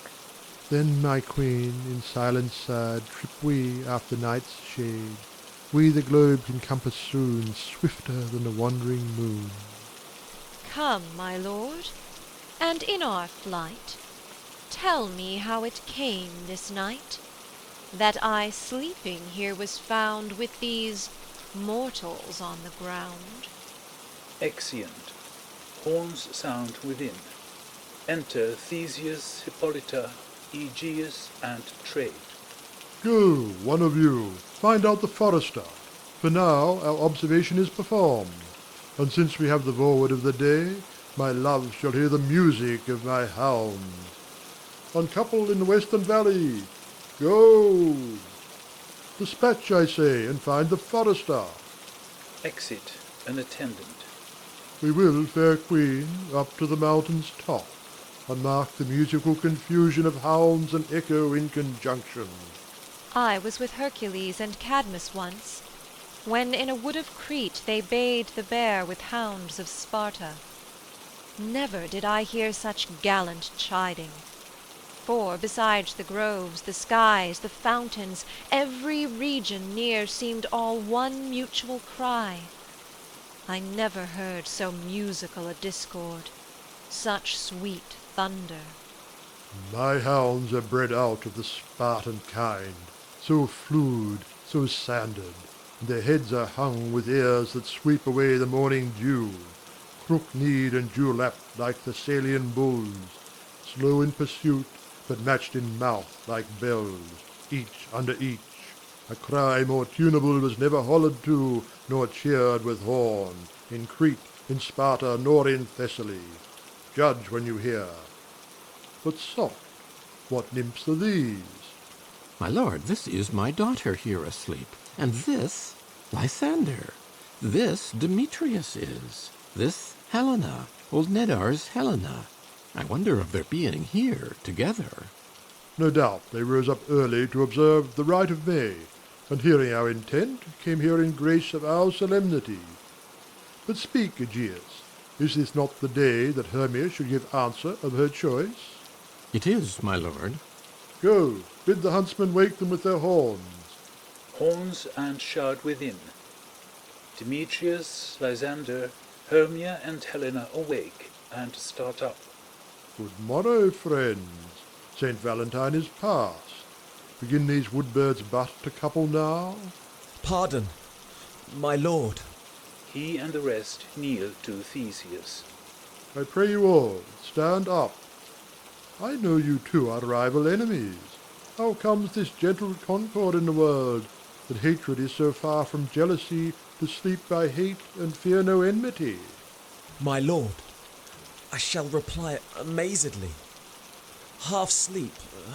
Then, my queen, in silence sad, trip we after night's shade. We the globes encompass soon, swifter than the wandering moon. Come, my lord, and in our flight, tell me how it came this night, that I sleeping here was found with these mortals on the ground. Exeunt. Horns sound within. Enter Theseus, Hippolyta, Aegeus, and Trade. Go, one of you, find out the forester, for now our observation is performed, and since we have the forward of the day, my love shall hear the music of my hounds. Uncouple in the western valley, Go! Dispatch, I say, and find the forester. Exit an attendant. We will, fair queen, up to the mountain's top, and mark the musical confusion of hounds and echo in conjunction. I was with Hercules and Cadmus once, when in a wood of Crete they bayed the bear with hounds of Sparta. Never did I hear such gallant chiding. For besides the groves, the skies, the fountains, every region near seemed all one mutual cry. I never heard so musical a discord, such sweet thunder. My hounds are bred out of the Spartan kind, so fluid, so sanded, and their heads are hung with ears that sweep away the morning dew, crook-kneed and dew-lapped like Thessalian bulls, slow in pursuit, but matched in mouth like bells, each under each. A cry more tunable was never hollored to, nor cheered with horn, in Crete, in Sparta, nor in Thessaly. Judge when you hear. But soft, what nymphs are these? My lord, this is my daughter here asleep, and this Lysander. This Demetrius is. This Helena, old Nedar's Helena. I wonder of their being here together. No doubt they rose up early to observe the rite of May, and hearing our intent, came here in grace of our solemnity. But speak, Aegeus, is this not the day that Hermia should give answer of her choice? It is, my lord. Go, bid the huntsmen wake them with their horns. Horns and shard within. Demetrius, Lysander, Hermia, and Helena awake, and start up. Good morrow, friends. St. Valentine is past. Begin these wood-birds but to couple now? Pardon, my lord. He and the rest kneel to Theseus. I pray you all, stand up. I know you two are rival enemies. How comes this gentle concord in the world, that hatred is so far from jealousy, to sleep by hate and fear no enmity? My lord, I shall reply amazedly. Half sleep,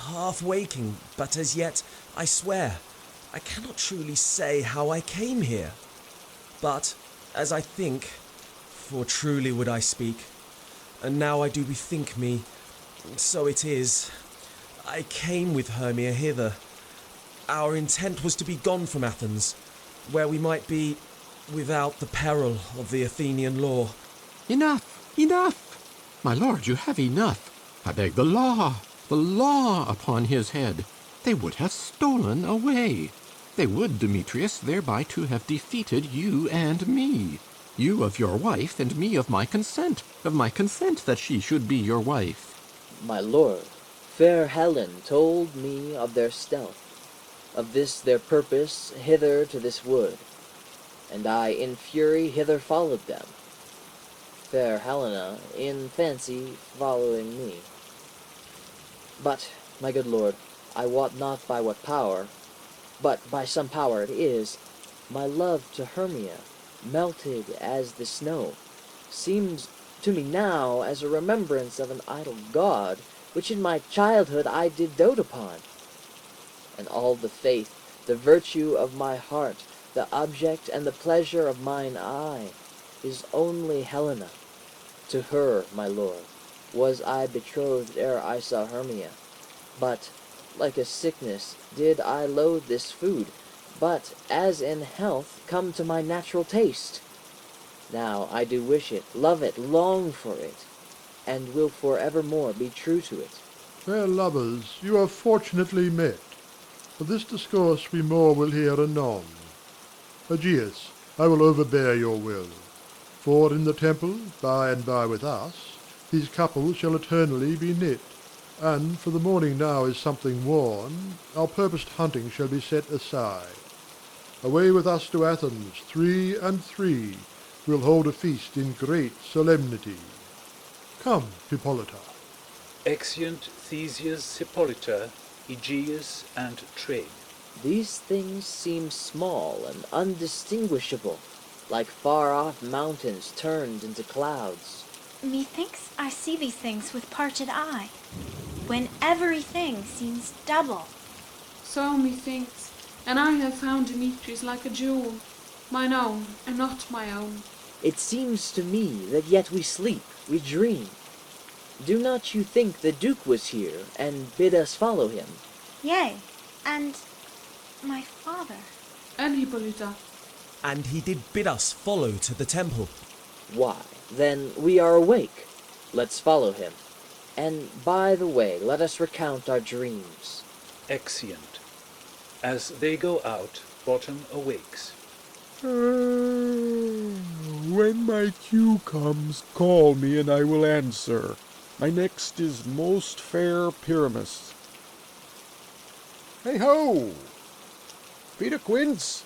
half waking, but as yet, I swear, I cannot truly say how I came here. But, as I think, for truly would I speak, and now I do bethink me, so it is, I came with Hermia hither. Our intent was to be gone from Athens, where we might be without the peril of the Athenian law. Enough! Enough! My lord, you have enough. I beg the law upon his head. They would have stolen away. They would, Demetrius, thereby to have defeated you and me. You of your wife, and me of my consent that she should be your wife. My lord, fair Helen told me of their stealth, of this their purpose hither to this wood, and I in fury hither followed them, fair Helena in fancy following me. But, my good lord, I wot not by what power, but by some power it is, my love to Hermia, melted as the snow, seems to me now as a remembrance of an idle god, which in my childhood I did dote upon. And all the faith, the virtue of my heart, the object and the pleasure of mine eye, is only Helena. To her, my lord, was I betrothed ere I saw Hermia. But, like a sickness, did I loathe this food, but, as in health, come to my natural taste. Now I do wish it, love it, long for it, and will for evermore be true to it. Fair lovers, you are fortunately met. Of this discourse we more will hear anon. Aegeus, I will overbear your will. For in the temple, by and by with us, these couples shall eternally be knit, and for the morning now is something worn, our purposed hunting shall be set aside. Away with us to Athens, 3 and 3, we'll hold a feast in great solemnity. Come, Hippolyta. Exeunt Theseus, Hippolyta, Aegeus, and train. These things seem small and undistinguishable, like far-off mountains turned into clouds. Methinks I see these things with parted eye, when everything seems double. So methinks, and I have found Demetrius like a jewel, mine own and not my own. It seems to me that yet we sleep, we dream. Do not you think the Duke was here, and bid us follow him? Yea, and my father. And Hippolyta. And he did bid us follow to the temple. Why, then we are awake. Let's follow him. And by the way, let us recount our dreams. Exeunt. As they go out, Bottom awakes. When my cue comes, call me and I will answer. My next is most fair Pyramus. Hey ho! Peter Quince!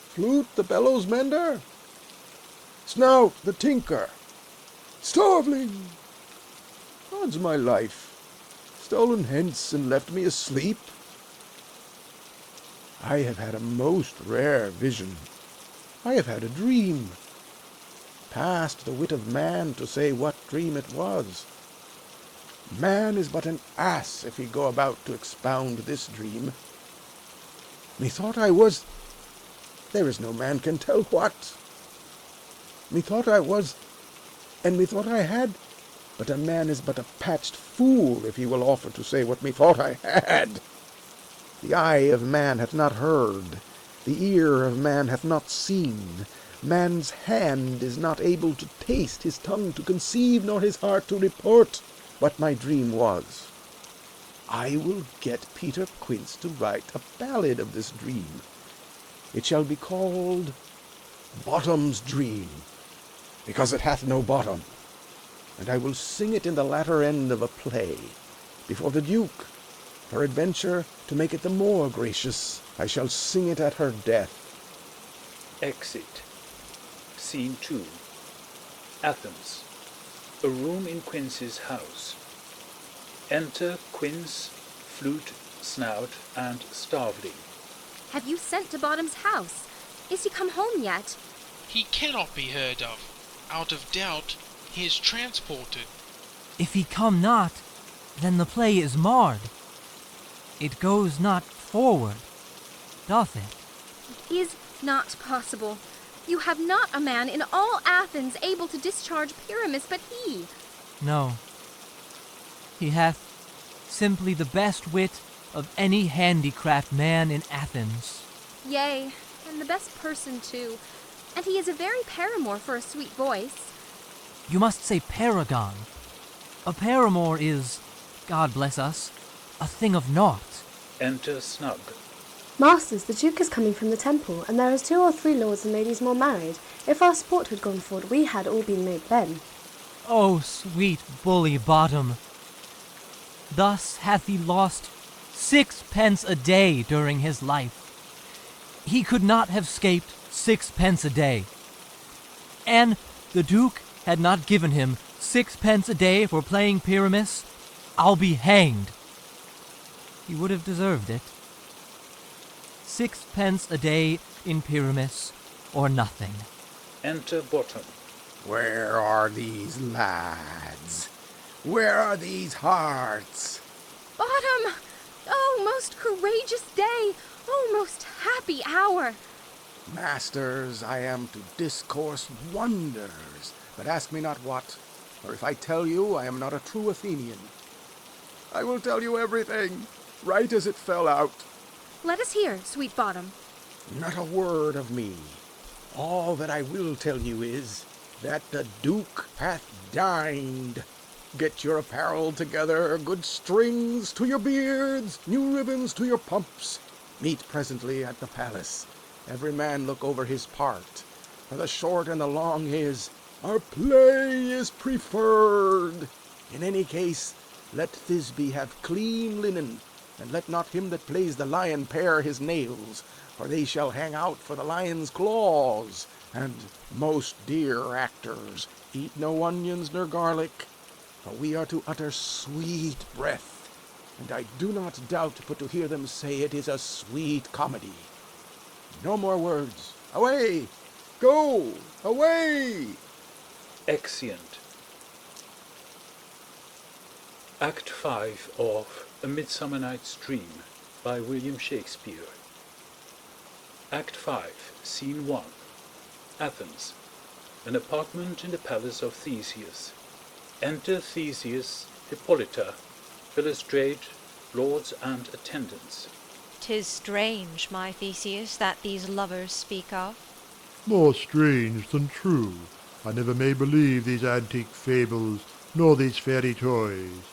Flute the bellows mender? Snout the tinker? Starveling! Odds my life! Stolen hence and left me asleep? I have had a most rare vision. I have had a dream. Past the wit of man to say what dream it was. Man is but an ass if he go about to expound this dream. Methought I was... There is no man can tell what. Methought I was... And methought I had... But a man is but a patched fool if he will offer to say what methought I had. The eye of man hath not heard, the ear of man hath not seen, man's hand is not able to taste, his tongue to conceive, nor his heart to report what my dream was. I will get Peter Quince to write a ballad of this dream. It shall be called Bottom's Dream, because it hath no bottom, and I will sing it in the latter end of a play, before the Duke. Peradventure, to make it the more gracious, I shall sing it at her death. Exit. Scene 2. Athens. A room in Quince's house. Enter Quince, flute, snout, and starveling. Have you sent to Bottom's house? Is he come home yet? He cannot be heard of. Out of doubt, he is transported. If he come not, then the play is marred. It goes not forward, doth it? It is not possible. You have not a man in all Athens able to discharge Pyramus but he. No. He hath simply the best wit of any handicraft man in Athens. Yea, and the best person too. And he is a very paramour for a sweet voice. You must say paragon. A paramour is, God bless us, a thing of naught. Enter Snug. Masters, the Duke is coming from the temple, and there is 2 or 3 lords and ladies more married. If our sport had gone forward, we had all been made then. O sweet bully Bottom! Thus hath he lost 6 pence a day during his life. He could not have scaped 6 pence a day. And the Duke had not given him 6 pence a day for playing Pyramus, I'll be hanged. He would have deserved it. 6 pence a day in Pyramus, or nothing. Enter Bottom. Where are these lads? Where are these hearts? Bottom! Oh, most courageous day! Oh, most happy hour! Masters, I am to discourse wonders, but ask me not what, for if I tell you, I am not a true Athenian. I will tell you everything, right as it fell out. Let us hear, sweet Bottom. Not a word of me. All that I will tell you is that the Duke hath dined. Get your apparel together, good strings to your beards, new ribbons to your pumps. Meet presently at the palace. Every man look over his part. For the short and the long is, our play is preferred. In any case, let Thisbe have clean linen, and let not him that plays the lion pare his nails, for they shall hang out for the lion's claws. And, most dear actors, eat no onions nor garlic, for we are to utter sweet breath, and I do not doubt but to hear them say it is a sweet comedy. No more words. Away! Go! Away! Exeunt. Act 5 of A Midsummer Night's Dream by William Shakespeare. Act 5, Scene 1. Athens. An apartment in the palace of Theseus. Enter Theseus, Hippolyta, Illustrate, lords and attendants. 'Tis strange, my Theseus, that these lovers speak of. More strange than true. I never may believe these antique fables, nor these fairy toys.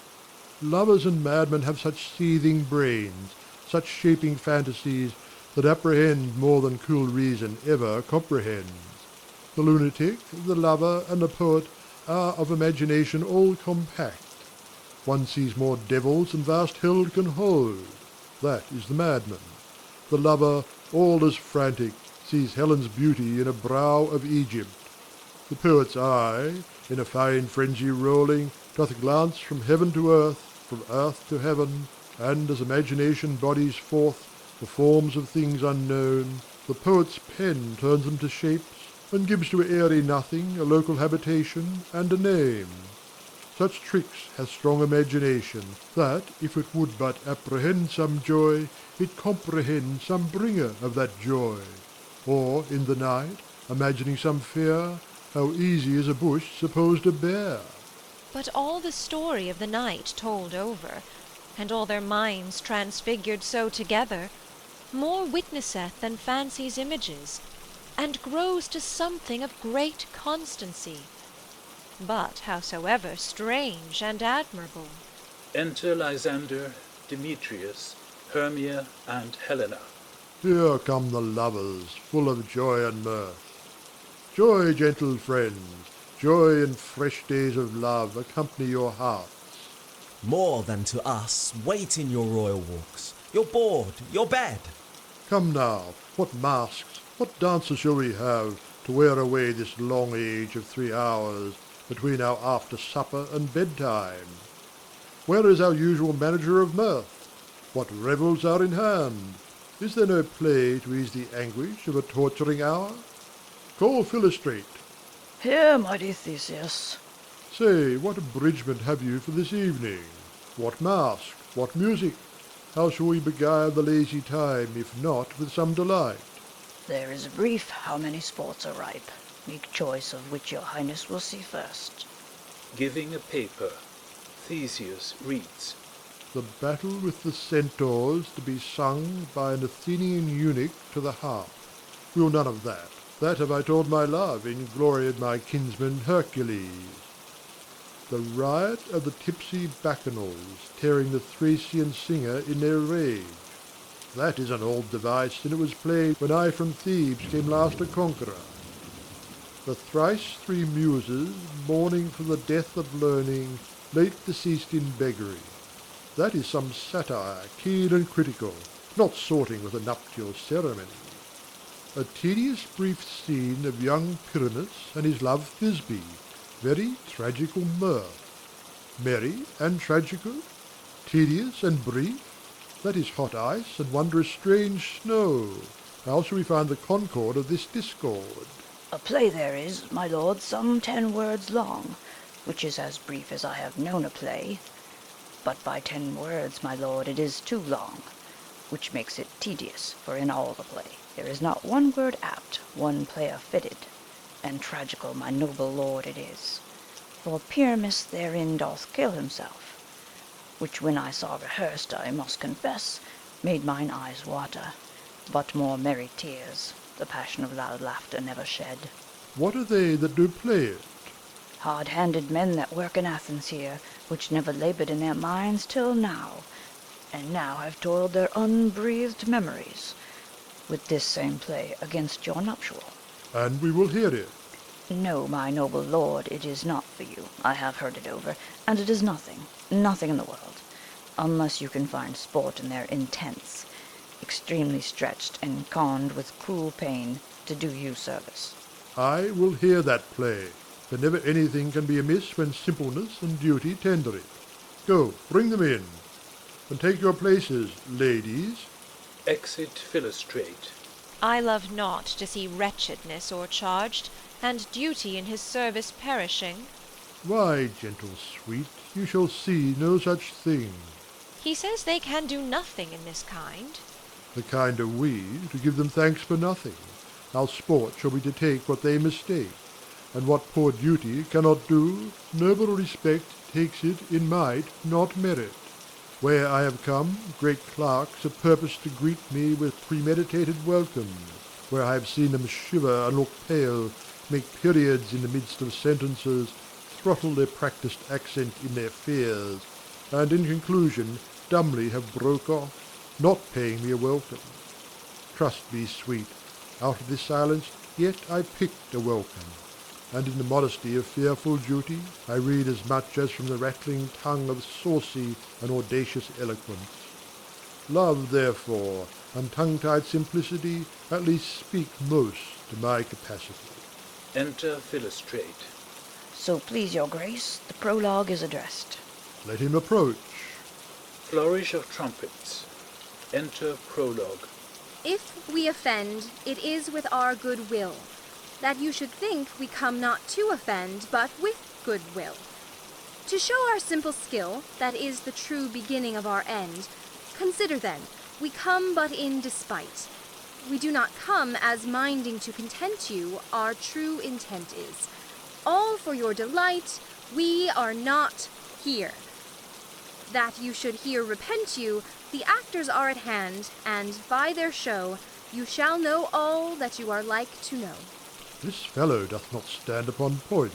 Lovers and madmen have such seething brains, such shaping fantasies, that apprehend more than cool reason ever comprehends. The lunatic, the lover, and the poet are of imagination all compact. One sees more devils than vast hell can hold. That is the madman. The lover, all as frantic, sees Helen's beauty in a brow of Egypt. The poet's eye, in a fine frenzy rolling, doth glance from heaven to earth, from earth to heaven, and as imagination bodies forth the forms of things unknown, the poet's pen turns them to shapes, and gives to airy nothing a local habitation and a name. Such tricks hath strong imagination, that, if it would but apprehend some joy, it comprehend some bringer of that joy. Or, in the night, imagining some fear, how easy is a bush supposed a bear. But all the story of the night told over, and all their minds transfigured so together, more witnesseth than fancy's images, and grows to something of great constancy, but howsoever strange and admirable. Enter Lysander, Demetrius, Hermia, and Helena. Here come the lovers, full of joy and mirth. Joy, gentle friends, joy and fresh days of love accompany your hearts. More than to us, wait in your royal walks, your board, your bed. Come now, what masks, what dances shall we have, to wear away this long age of 3 hours between our after supper and bedtime? Where is our usual manager of mirth? What revels are in hand? Is there no play to ease the anguish of a torturing hour? Call Philostrate. Here, mighty Theseus. Say, what abridgment have you for this evening? What mask? What music? How shall we beguile the lazy time, if not with some delight? There is a brief how many sports are ripe. Make choice of which your highness will see first. Giving a paper, Theseus reads. The battle with the centaurs to be sung by an Athenian eunuch to the harp. Will none of that. That have I told my love in glory of my kinsman Hercules. The riot of the tipsy bacchanals, tearing the Thracian singer in their rage. That is an old device, and it was played when I from Thebes came last a conqueror. The thrice 3 muses, mourning for the death of learning, late deceased in beggary. That is some satire, keen and critical, not sorting with a nuptial ceremony. A tedious brief scene of young Pyramus and his love Thisbe, very tragical mirth. Merry and tragical, tedious and brief, that is hot ice and wondrous strange snow. How shall we find the concord of this discord? A play there is, my lord, some 10 words long, which is as brief as I have known a play. But by 10 words, my lord, it is too long, which makes it tedious, for in all the play there is not 1 word apt, 1 player fitted, and tragical, my noble lord, it is. For Pyramus therein doth kill himself, which when I saw rehearsed, I must confess, made mine eyes water, but more merry tears the passion of loud laughter never shed. What are they that do play it? Hard-handed men that work in Athens here, which never laboured in their minds till now, and now have toiled their unbreathed memories with this same play against your nuptial. And we will hear it. No, my noble lord, it is not for you. I have heard it over, and it is nothing, nothing in the world, unless you can find sport in their intents, extremely stretched and conned with cruel pain to do you service. I will hear that play, for never anything can be amiss when simpleness and duty tender it. Go, bring them in, and take your places, ladies. Exit Philostrate. I love not to see wretchedness o'ercharged, and duty in his service perishing. Why, gentle sweet, you shall see no such thing. He says they can do nothing in this kind. The kind are we, to give them thanks for nothing. Our sport shall be to take what they mistake, and what poor duty cannot do, noble respect takes it in might, not merit. Where I have come, great clerks have purposed to greet me with premeditated welcomes, where I have seen them shiver and look pale, make periods in the midst of sentences, throttle their practised accent in their fears, and in conclusion dumbly have broke off, not paying me a welcome. Trust me, sweet, out of this silence yet I picked a welcome, and in the modesty of fearful duty I read as much as from the rattling tongue of saucy and audacious eloquence. Love, therefore, and tongue-tied simplicity at least speak most to my capacity. Enter Philostrate. So please your grace, the prologue is addressed. Let him approach. Flourish of trumpets. Enter Prologue. If we offend, it is with our good will, that you should think we come not to offend, but with good will. To show our simple skill, that is the true beginning of our end, consider then, we come but in despite. We do not come as minding to content you, our true intent is. All for your delight, we are not here. That you should here repent you, the actors are at hand, and by their show you shall know all that you are like to know. This fellow doth not stand upon points.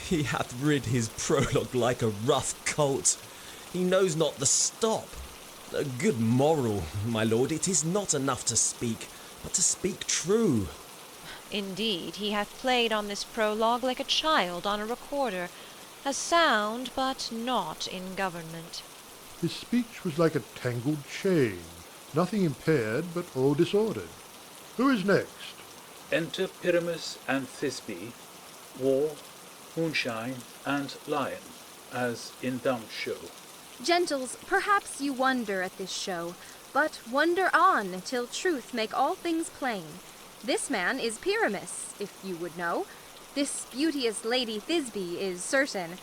He hath rid his prologue like a rough colt. He knows not the stop. A good moral, my lord, it is not enough to speak, but to speak true. Indeed, he hath played on this prologue like a child on a recorder, as sound, but not in government. His speech was like a tangled chain, nothing impaired, but all disordered. Who is next? Enter Pyramus and Thisbe, War, Moonshine, and Lion, as in dumb show. Gentles, perhaps you wonder at this show, but wonder on till truth make all things plain. This man is Pyramus, if you would know. This beauteous lady Thisbe is certain.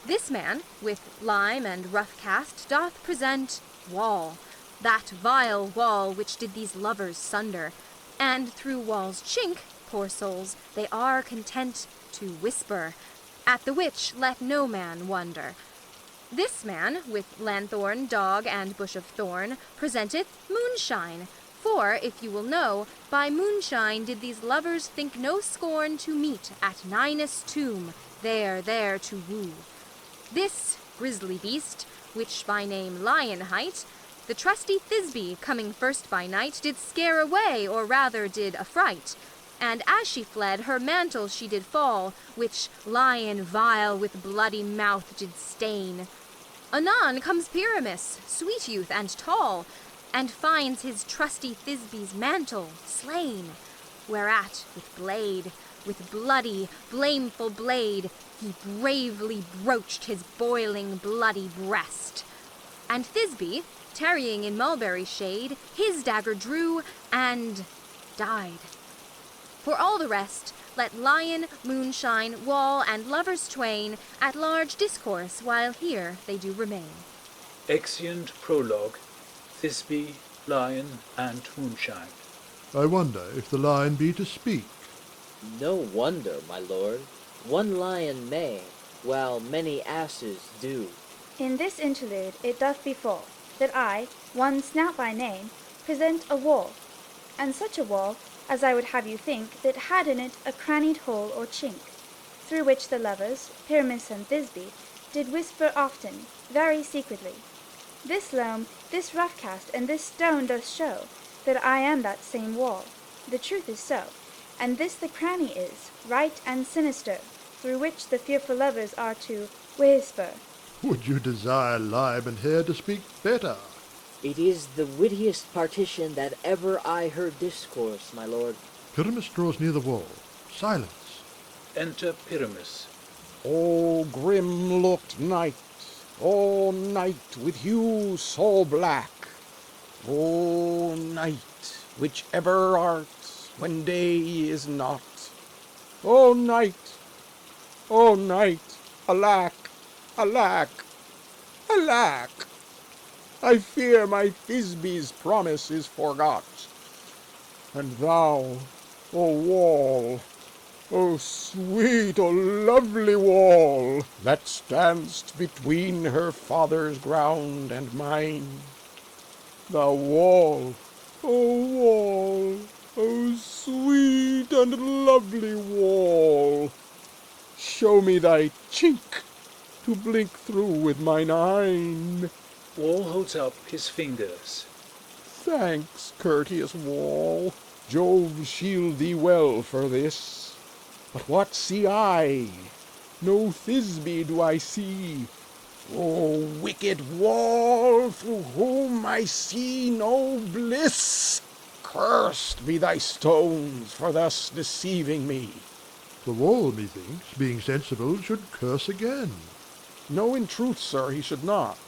This man, with lime and rough cast, doth present Wall, that vile wall which did these lovers sunder. And through Wall's chink, poor souls, they are content to whisper, at the which let no man wonder. This man, with lanthorn, dog, and bush of thorn, presenteth Moonshine. For, if you will know, by moonshine did these lovers think no scorn to meet at Ninus' tomb, there to woo. This grisly beast, which by name Lion hight, the trusty Thisbe, coming first by night, did scare away, or rather did affright. And as she fled, her mantle she did fall, which Lion vile with bloody mouth did stain. Anon comes Pyramus, sweet youth and tall, and finds his trusty Thisbe's mantle slain, whereat with bloody, blameful blade, he bravely broached his boiling bloody breast. And Thisbe, tarrying in mulberry shade, his dagger drew and died. For all the rest, let Lion, Moonshine, Wall, and lovers twain at large discourse while here they do remain. Exeunt Prologue. Thisbe, Lion, and Moonshine. I wonder if the lion be to speak. No wonder, my lord. One lion may, while many asses do. In this interlude it doth befall, that I, one Snout by name, present a wall, and such a wall as I would have you think that had in it a crannied hole or chink, through which the lovers, Pyramus and Thisbe, did whisper often, very secretly. This loam, this rough cast, and this stone doth show that I am that same wall. The truth is so, and this the cranny is, right and sinister, through which the fearful lovers are to whisper. Would you desire lime and hair to speak better? It is the wittiest partition that ever I heard discourse, my lord. Pyramus draws near the wall. Silence. Enter Pyramus. O grim-looked night, O night with hue so black, O night which ever art when day is not. O night, alack, alack, alack. I fear my Thisbe's promise is forgot. And thou, O wall, O sweet, O lovely wall, that stand'st between her father's ground and mine, the wall, O sweet and lovely wall, show me thy chink to blink through with mine eyne. Wall holds up his fingers. Thanks, courteous wall. Jove shield thee well for this. But what see I? No Thisbe do I see. O wicked wall, through whom I see no bliss! Cursed be thy stones for thus deceiving me. The wall, methinks, being sensible, should curse again. No, in truth, sir, he should not.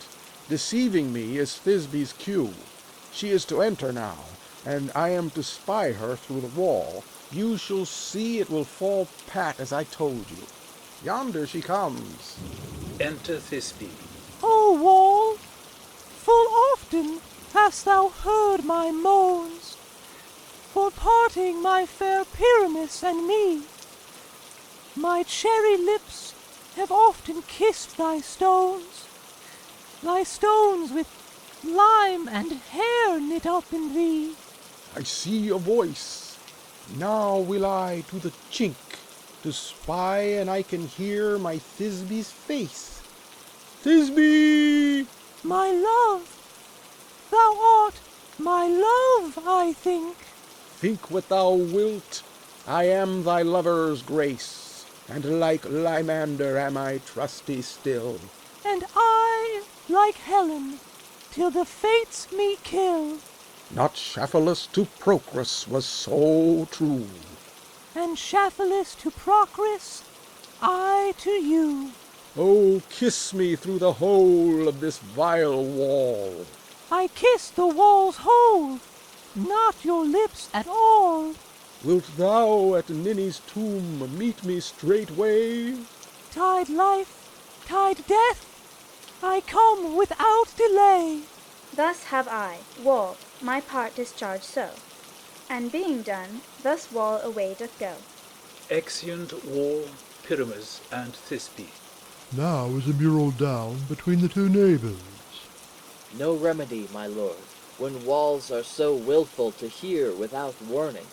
Deceiving me is Thisbe's cue. She is to enter now, and I am to spy her through the wall. You shall see it will fall pat as I told you. Yonder she comes. Enter Thisbe. O wall, full often hast thou heard my moans, for parting my fair Pyramus and me. My cherry lips have often kissed thy stones with lime and hair knit up in thee. I see a voice. Now will I to the chink to spy, and I can hear my Thisbe's face. Thisbe! My love, thou art my love, I think. Think what thou wilt. I am thy lover's grace, and like Lymander am I trusty still. And I, like Helen, till the fates me kill. Not Shaphalus to Procrus was so true. And Shaphalus to Procris, I to you. Oh, kiss me through the hole of this vile wall. I kiss the wall's hole, not your lips at all. Wilt thou at Ninny's tomb meet me straightway? Tide life, tide death, I come without delay. Thus have I, wall, my part discharged so. And being done, thus wall away doth go. Exeunt wall, Pyramus, and Thisbe. Now is the mural down between the two neighbours. No remedy, my lord, when walls are so wilful to hear without warning.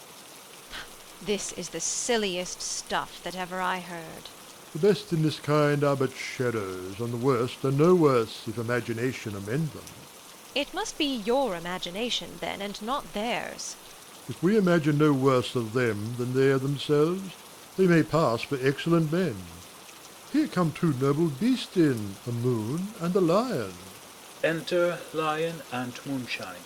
This is the silliest stuff that ever I heard. The best in this kind are but shadows, and the worst are no worse if imagination amend them. It must be your imagination, then, and not theirs. If we imagine no worse of them than they are themselves, they may pass for excellent men. Here come two noble beasts in, a moon and a lion. Enter Lion and Moonshine.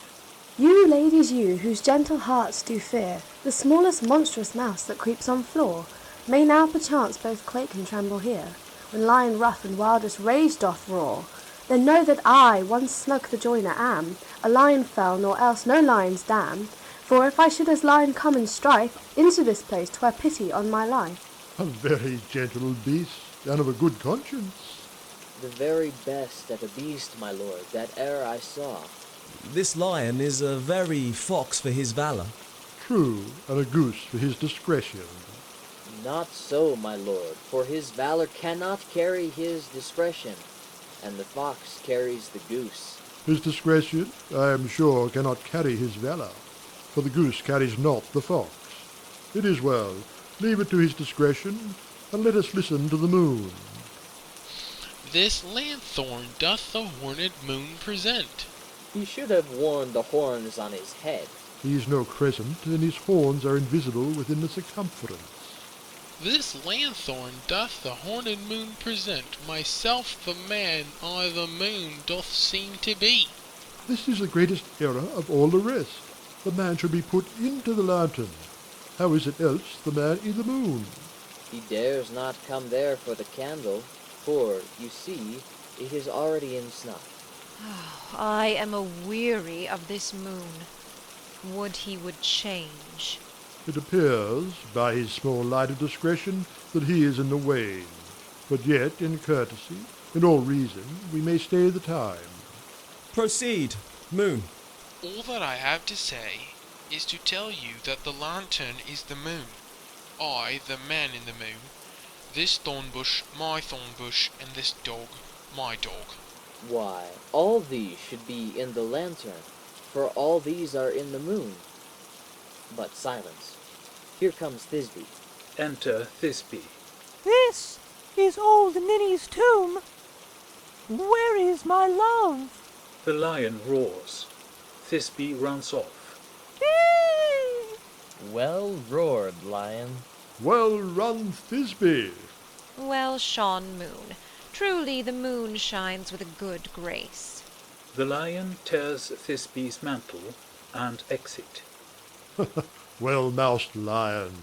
You, ladies, you, whose gentle hearts do fear the smallest monstrous mouse that creeps on floor, may now perchance both quake and tremble here, when lion rough and wildest rage doth roar. Then know that I, one Snug the joiner, am a lion fell, nor else no lion's dam. For if I should as lion come in strife into this place, 'twere pity on my life. A very gentle beast, and of a good conscience. The very best at a beast, my lord, that e'er I saw. This lion is a very fox for his valour. True, and a goose for his discretion. Not so, my lord, for his valour cannot carry his discretion, and the fox carries the goose. His discretion, I am sure, cannot carry his valour, for the goose carries not the fox. It is well. Leave it to his discretion, and let us listen to the moon. This lanthorn doth the horned moon present. He should have worn the horns on his head. He is no crescent, and his horns are invisible within the circumference. This lanthorn doth the horned moon present. Myself the man I the moon doth seem to be. This is the greatest error of all the rest. The man should be put into the lantern. How is it else the man in the moon? He dares not come there for the candle, for, you see, it is already in snuff. I am a-weary of this moon. Would he would change. It appears, by his small light of discretion, that he is in the wane. But yet, in courtesy, in all reason, we may stay the time. Proceed, Moon. All that I have to say is to tell you that the lantern is the moon, I the man in the moon, this thorn bush my thorn bush, and this dog my dog. Why, all these should be in the lantern, for all these are in the moon. But silence. Here comes Thisbe. Enter Thisbe. This is old Ninny's tomb. Where is my love? The lion roars. Thisbe runs off. Well roared, lion. Well run, Thisbe. Well shone, moon. Truly the moon shines with a good grace. The lion tears Thisbe's mantle and exit. Well moused, lion.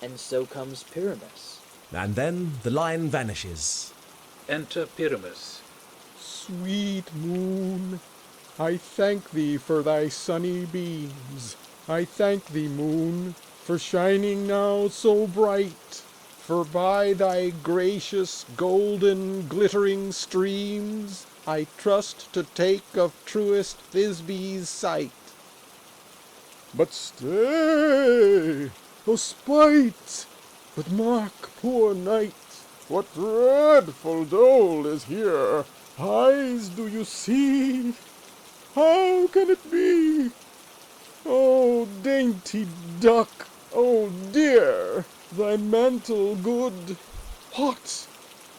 And so comes Pyramus. And then the lion vanishes. Enter Pyramus. Sweet moon, I thank thee for thy sunny beams. I thank thee, moon, for shining now so bright. For by thy gracious, golden, glittering streams, I trust to take of truest Thisbe's sight. But stay, O spite! But mark, poor knight, what dreadful dole is here. Eyes, do you see? How can it be? Oh, dainty duck, oh dear, thy mantle good, what,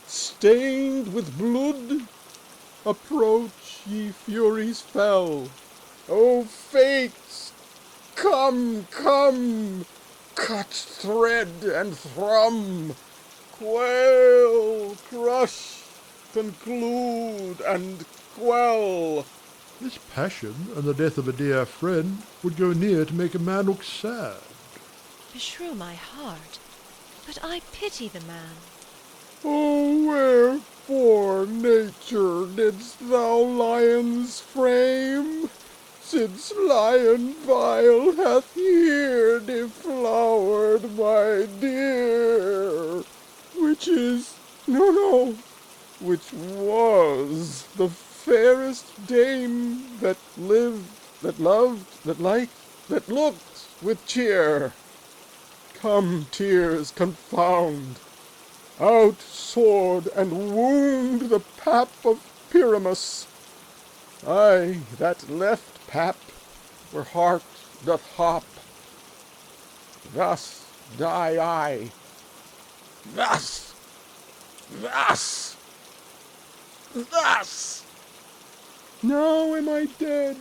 stained with blood? Approach, ye furies fell. O fates, come, come, cut thread and thrum, quail, crush, conclude, and quell. This passion and the death of a dear friend would go near to make a man look sad. Beshrew my heart, but I pity the man. Oh, wherefore, nature, didst thou lions frame? Since lion vile hath here deflowered my dear, which is, which was the fairest dame that lived, that loved, that liked, that looked with cheer. Come, tears, confound, out sword and wound the pap of Pyramus. I, that left pap, where heart doth hop. Thus die I, thus, thus, thus. Now am I dead,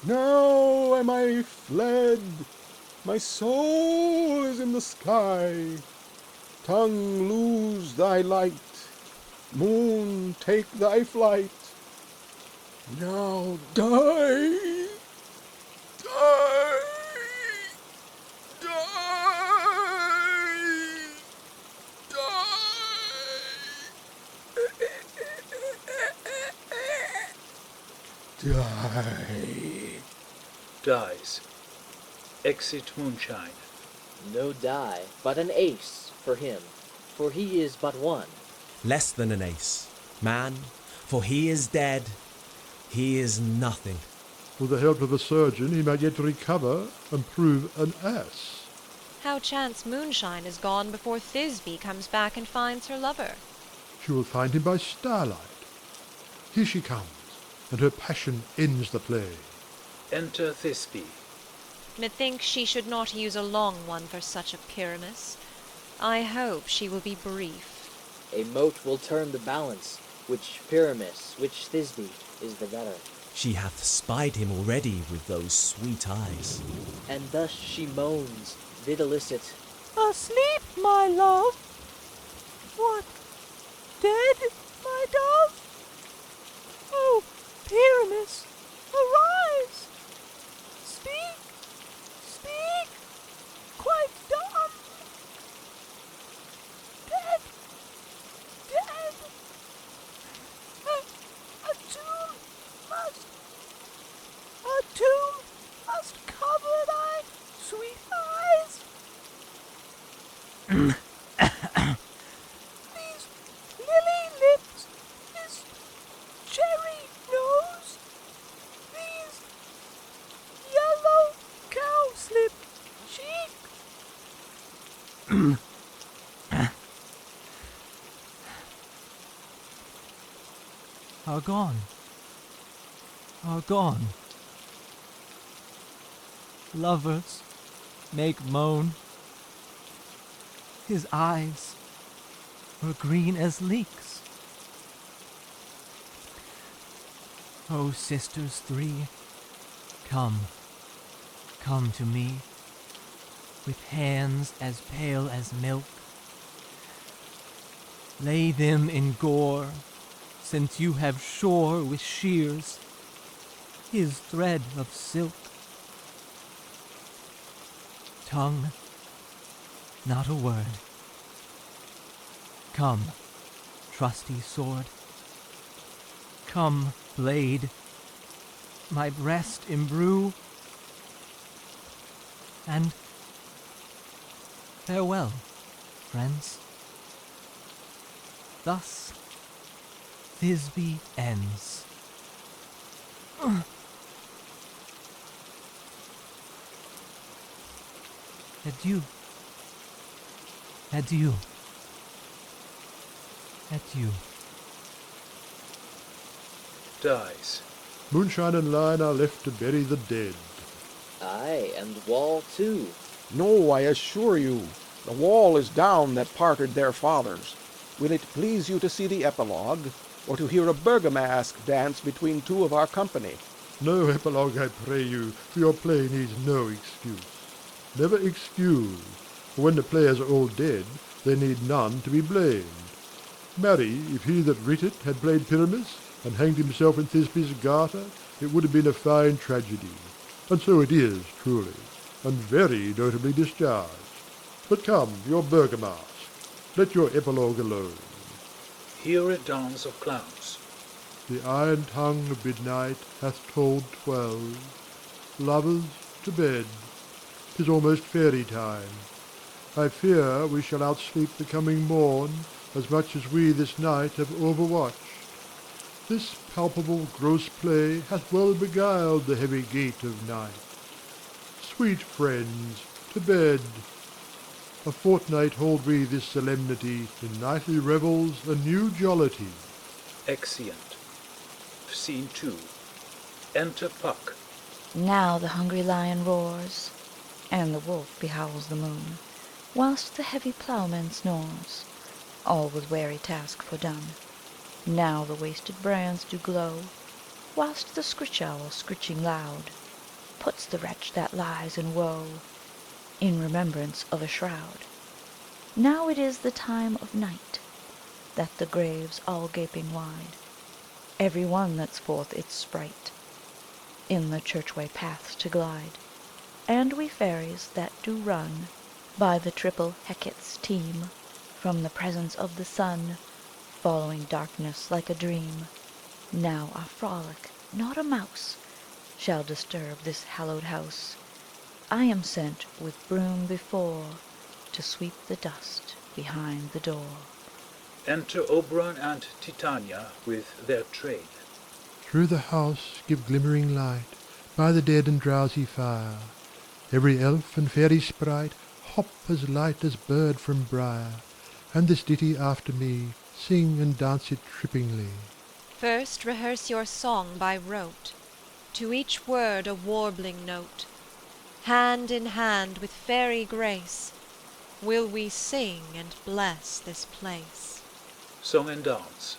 now am I fled, my soul is in the sky. Tongue, lose thy light, moon, take thy flight. Now die, die, die. Dies. Exit Moonshine. No die, but an ace for him, for he is but one. Less than an ace, man, for he is dead. He is nothing. With the help of a surgeon he might yet recover and prove an ass. How chance Moonshine is gone before Thisbe comes back and finds her lover? She will find him by starlight. Here she comes, and her passion ends the play. Enter Thisbe. Methinks she should not use a long one for such a Pyramus. I hope she will be brief. A mote will turn the balance, which Pyramus, which Thisbe is the better. She hath spied him already with those sweet eyes. And thus she moans, videlicet. Asleep, my love. What? Dead, my dove? Oh, Pyramus, arise! Speak, speak, quite dumb. Dead, dead. A tomb must cover thy sweet eyes. These lily lips, this cherry nose, are gone. Are gone. Lovers make moan. His eyes were green as leeks. O sisters three, come, come to me, with hands as pale as milk. Lay them in gore, since you have shore with shears, his thread of silk. Tongue, not a word. Come, trusty sword. Come, blade, my breast imbrue. And farewell, friends. Thus Thisbe ends. Adieu. Adieu. Adieu. Dies. Moonshine and Lion are left to bury the dead. Aye, and wall too. No, I assure you, the wall is down that parted their fathers. Will it please you to see the epilogue, or to hear a bergamask dance between two of our company? No epilogue, I pray you, for your play needs no excuse. Never excuse, for when the players are all dead, there need none to be blamed. Marry, if he that writ it had played Pyramus, and hanged himself in Thisbe's garter, it would have been a fine tragedy. And so it is, truly, and very notably discharged. But come, your bergamask. Let your epilogue alone. Here a dance of clowns. The iron tongue of midnight hath tolled 12. Lovers, to bed. 'Tis almost fairy time. I fear we shall outsleep the coming morn, as much as we this night have overwatched. This palpable gross play hath well beguiled the heavy gait of night. Sweet friends, to bed. A fortnight hold we this solemnity, in nightly revels a new jollity. Exeunt. Scene 2. Enter Puck. Now the hungry lion roars, and the wolf behowls the moon, whilst the heavy ploughman snores, all with weary task fordone. Now the wasted brands do glow, whilst the scritch owl, scritching loud, puts the wretch that lies in woe in remembrance of a shroud. Now it is the time of night, that the graves all gaping wide, every one lets forth its sprite in the churchway paths to glide, and we fairies that do run by the triple Hecate's team, from the presence of the sun, following darkness like a dream. Now our frolic, not a mouse shall disturb this hallowed house. I am sent with broom before, to sweep the dust behind the door. Enter Oberon and Titania with their train. Through the house give glimmering light, by the dead and drowsy fire. Every elf and fairy sprite hop as light as bird from briar, and this ditty after me sing and dance it trippingly. First rehearse your song by rote, to each word a warbling note. Hand in hand with fairy grace will we sing and bless this place. Song and dance.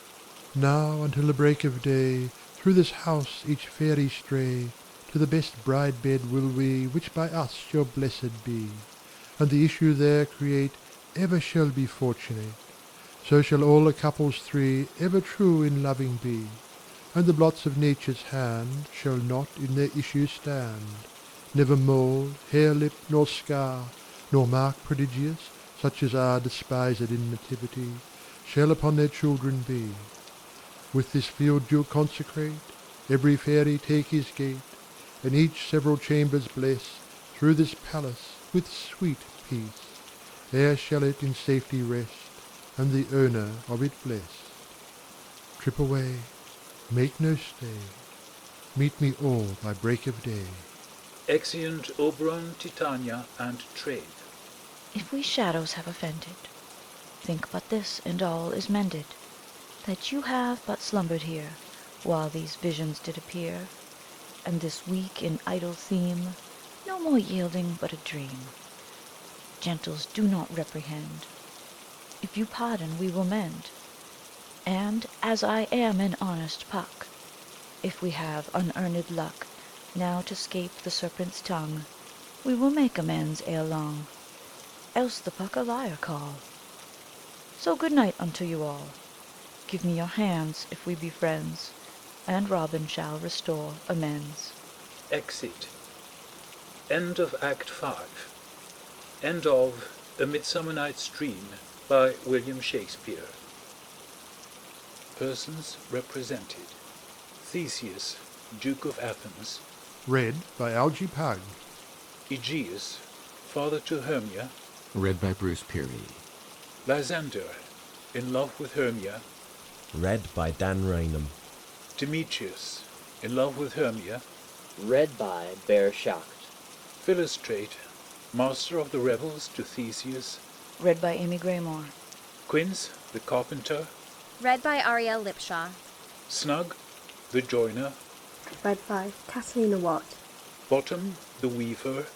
Now until the break of day, through this house each fairy stray, to the best bride bed will we, which by us shall blessed be, and the issue there create ever shall be fortunate. So shall all the couples three ever true in loving be, and the blots of nature's hand shall not in their issue stand. Never mole, hair lip, nor scar, nor mark prodigious, such as are despised in nativity, shall upon their children be. With this field you'll consecrate, every fairy take his gate, and each several chambers bless, through this palace with sweet peace. There shall it in safety rest, and the owner of it blessed. Trip away, make no stay, meet me all by break of day. Exeunt Oberon, Titania, and train. If we shadows have offended, think but this, and all is mended, that you have but slumbered here, while these visions did appear, and this weak and idle theme, no more yielding but a dream. Gentles, do not reprehend. If you pardon, we will mend. And, as I am an honest Puck, if we have unearned luck now to scape the serpent's tongue, we will make amends ere long, else the Puck a liar call. So good night unto you all. Give me your hands if we be friends, and Robin shall restore amends. Exit. End of Act 5. End of A Midsummer Night's Dream by William Shakespeare. Persons represented: Theseus, Duke of Athens. Read by Algy Pug. Aegeus, father to Hermia. Read by Bruce Peary. Lysander, in love with Hermia. Read by Dan Rainham. Demetrius, in love with Hermia. Read by Bear Shocked. Philostrate, master of the revels to Theseus. Read by Amy Graymore. Quince, the carpenter. Read by Ariel Lipshaw. Snug, the joiner. Read by Catalina Watt. Bottom, the weaver.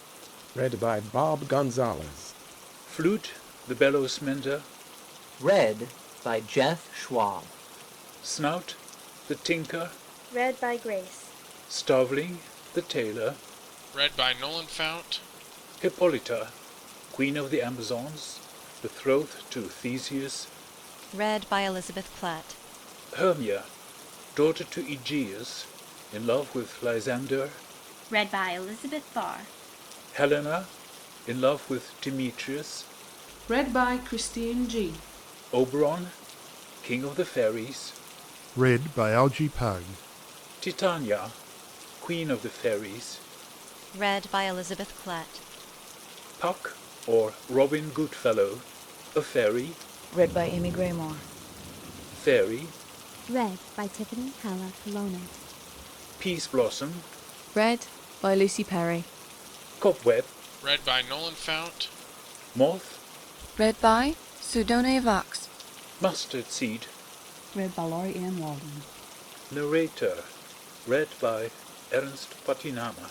Read by Bob Gonzalez. Flute, the bellows mender. Read by Jeff Schwab. Snout, the tinker. Read by Grace. Starveling, the tailor. Read by Nolan Fount. Hippolyta, queen of the Amazons, betrothed to Theseus. Read by Elizabeth Platt. Hermia, daughter to Aegeus, in love with Lysander. Read by Elizabeth Barr. Helena, in love with Demetrius. Read by Christine G. Oberon, king of the fairies. Read by Algy Pug. Titania, queen of the fairies. Read by Elizabeth Platt. Puck, or Robin Goodfellow, a fairy. Read by Amy Graymore. Fairy. Read by Tiffany Halla Colonna. Peace Blossom. Read by Lucy Perry. Cobweb. Read by Nolan Fount. Moth. Read by Sudone Vox. Mustard Seed. Read by Laurie Ann Walden. Narrator. Read by Ernst Patinama.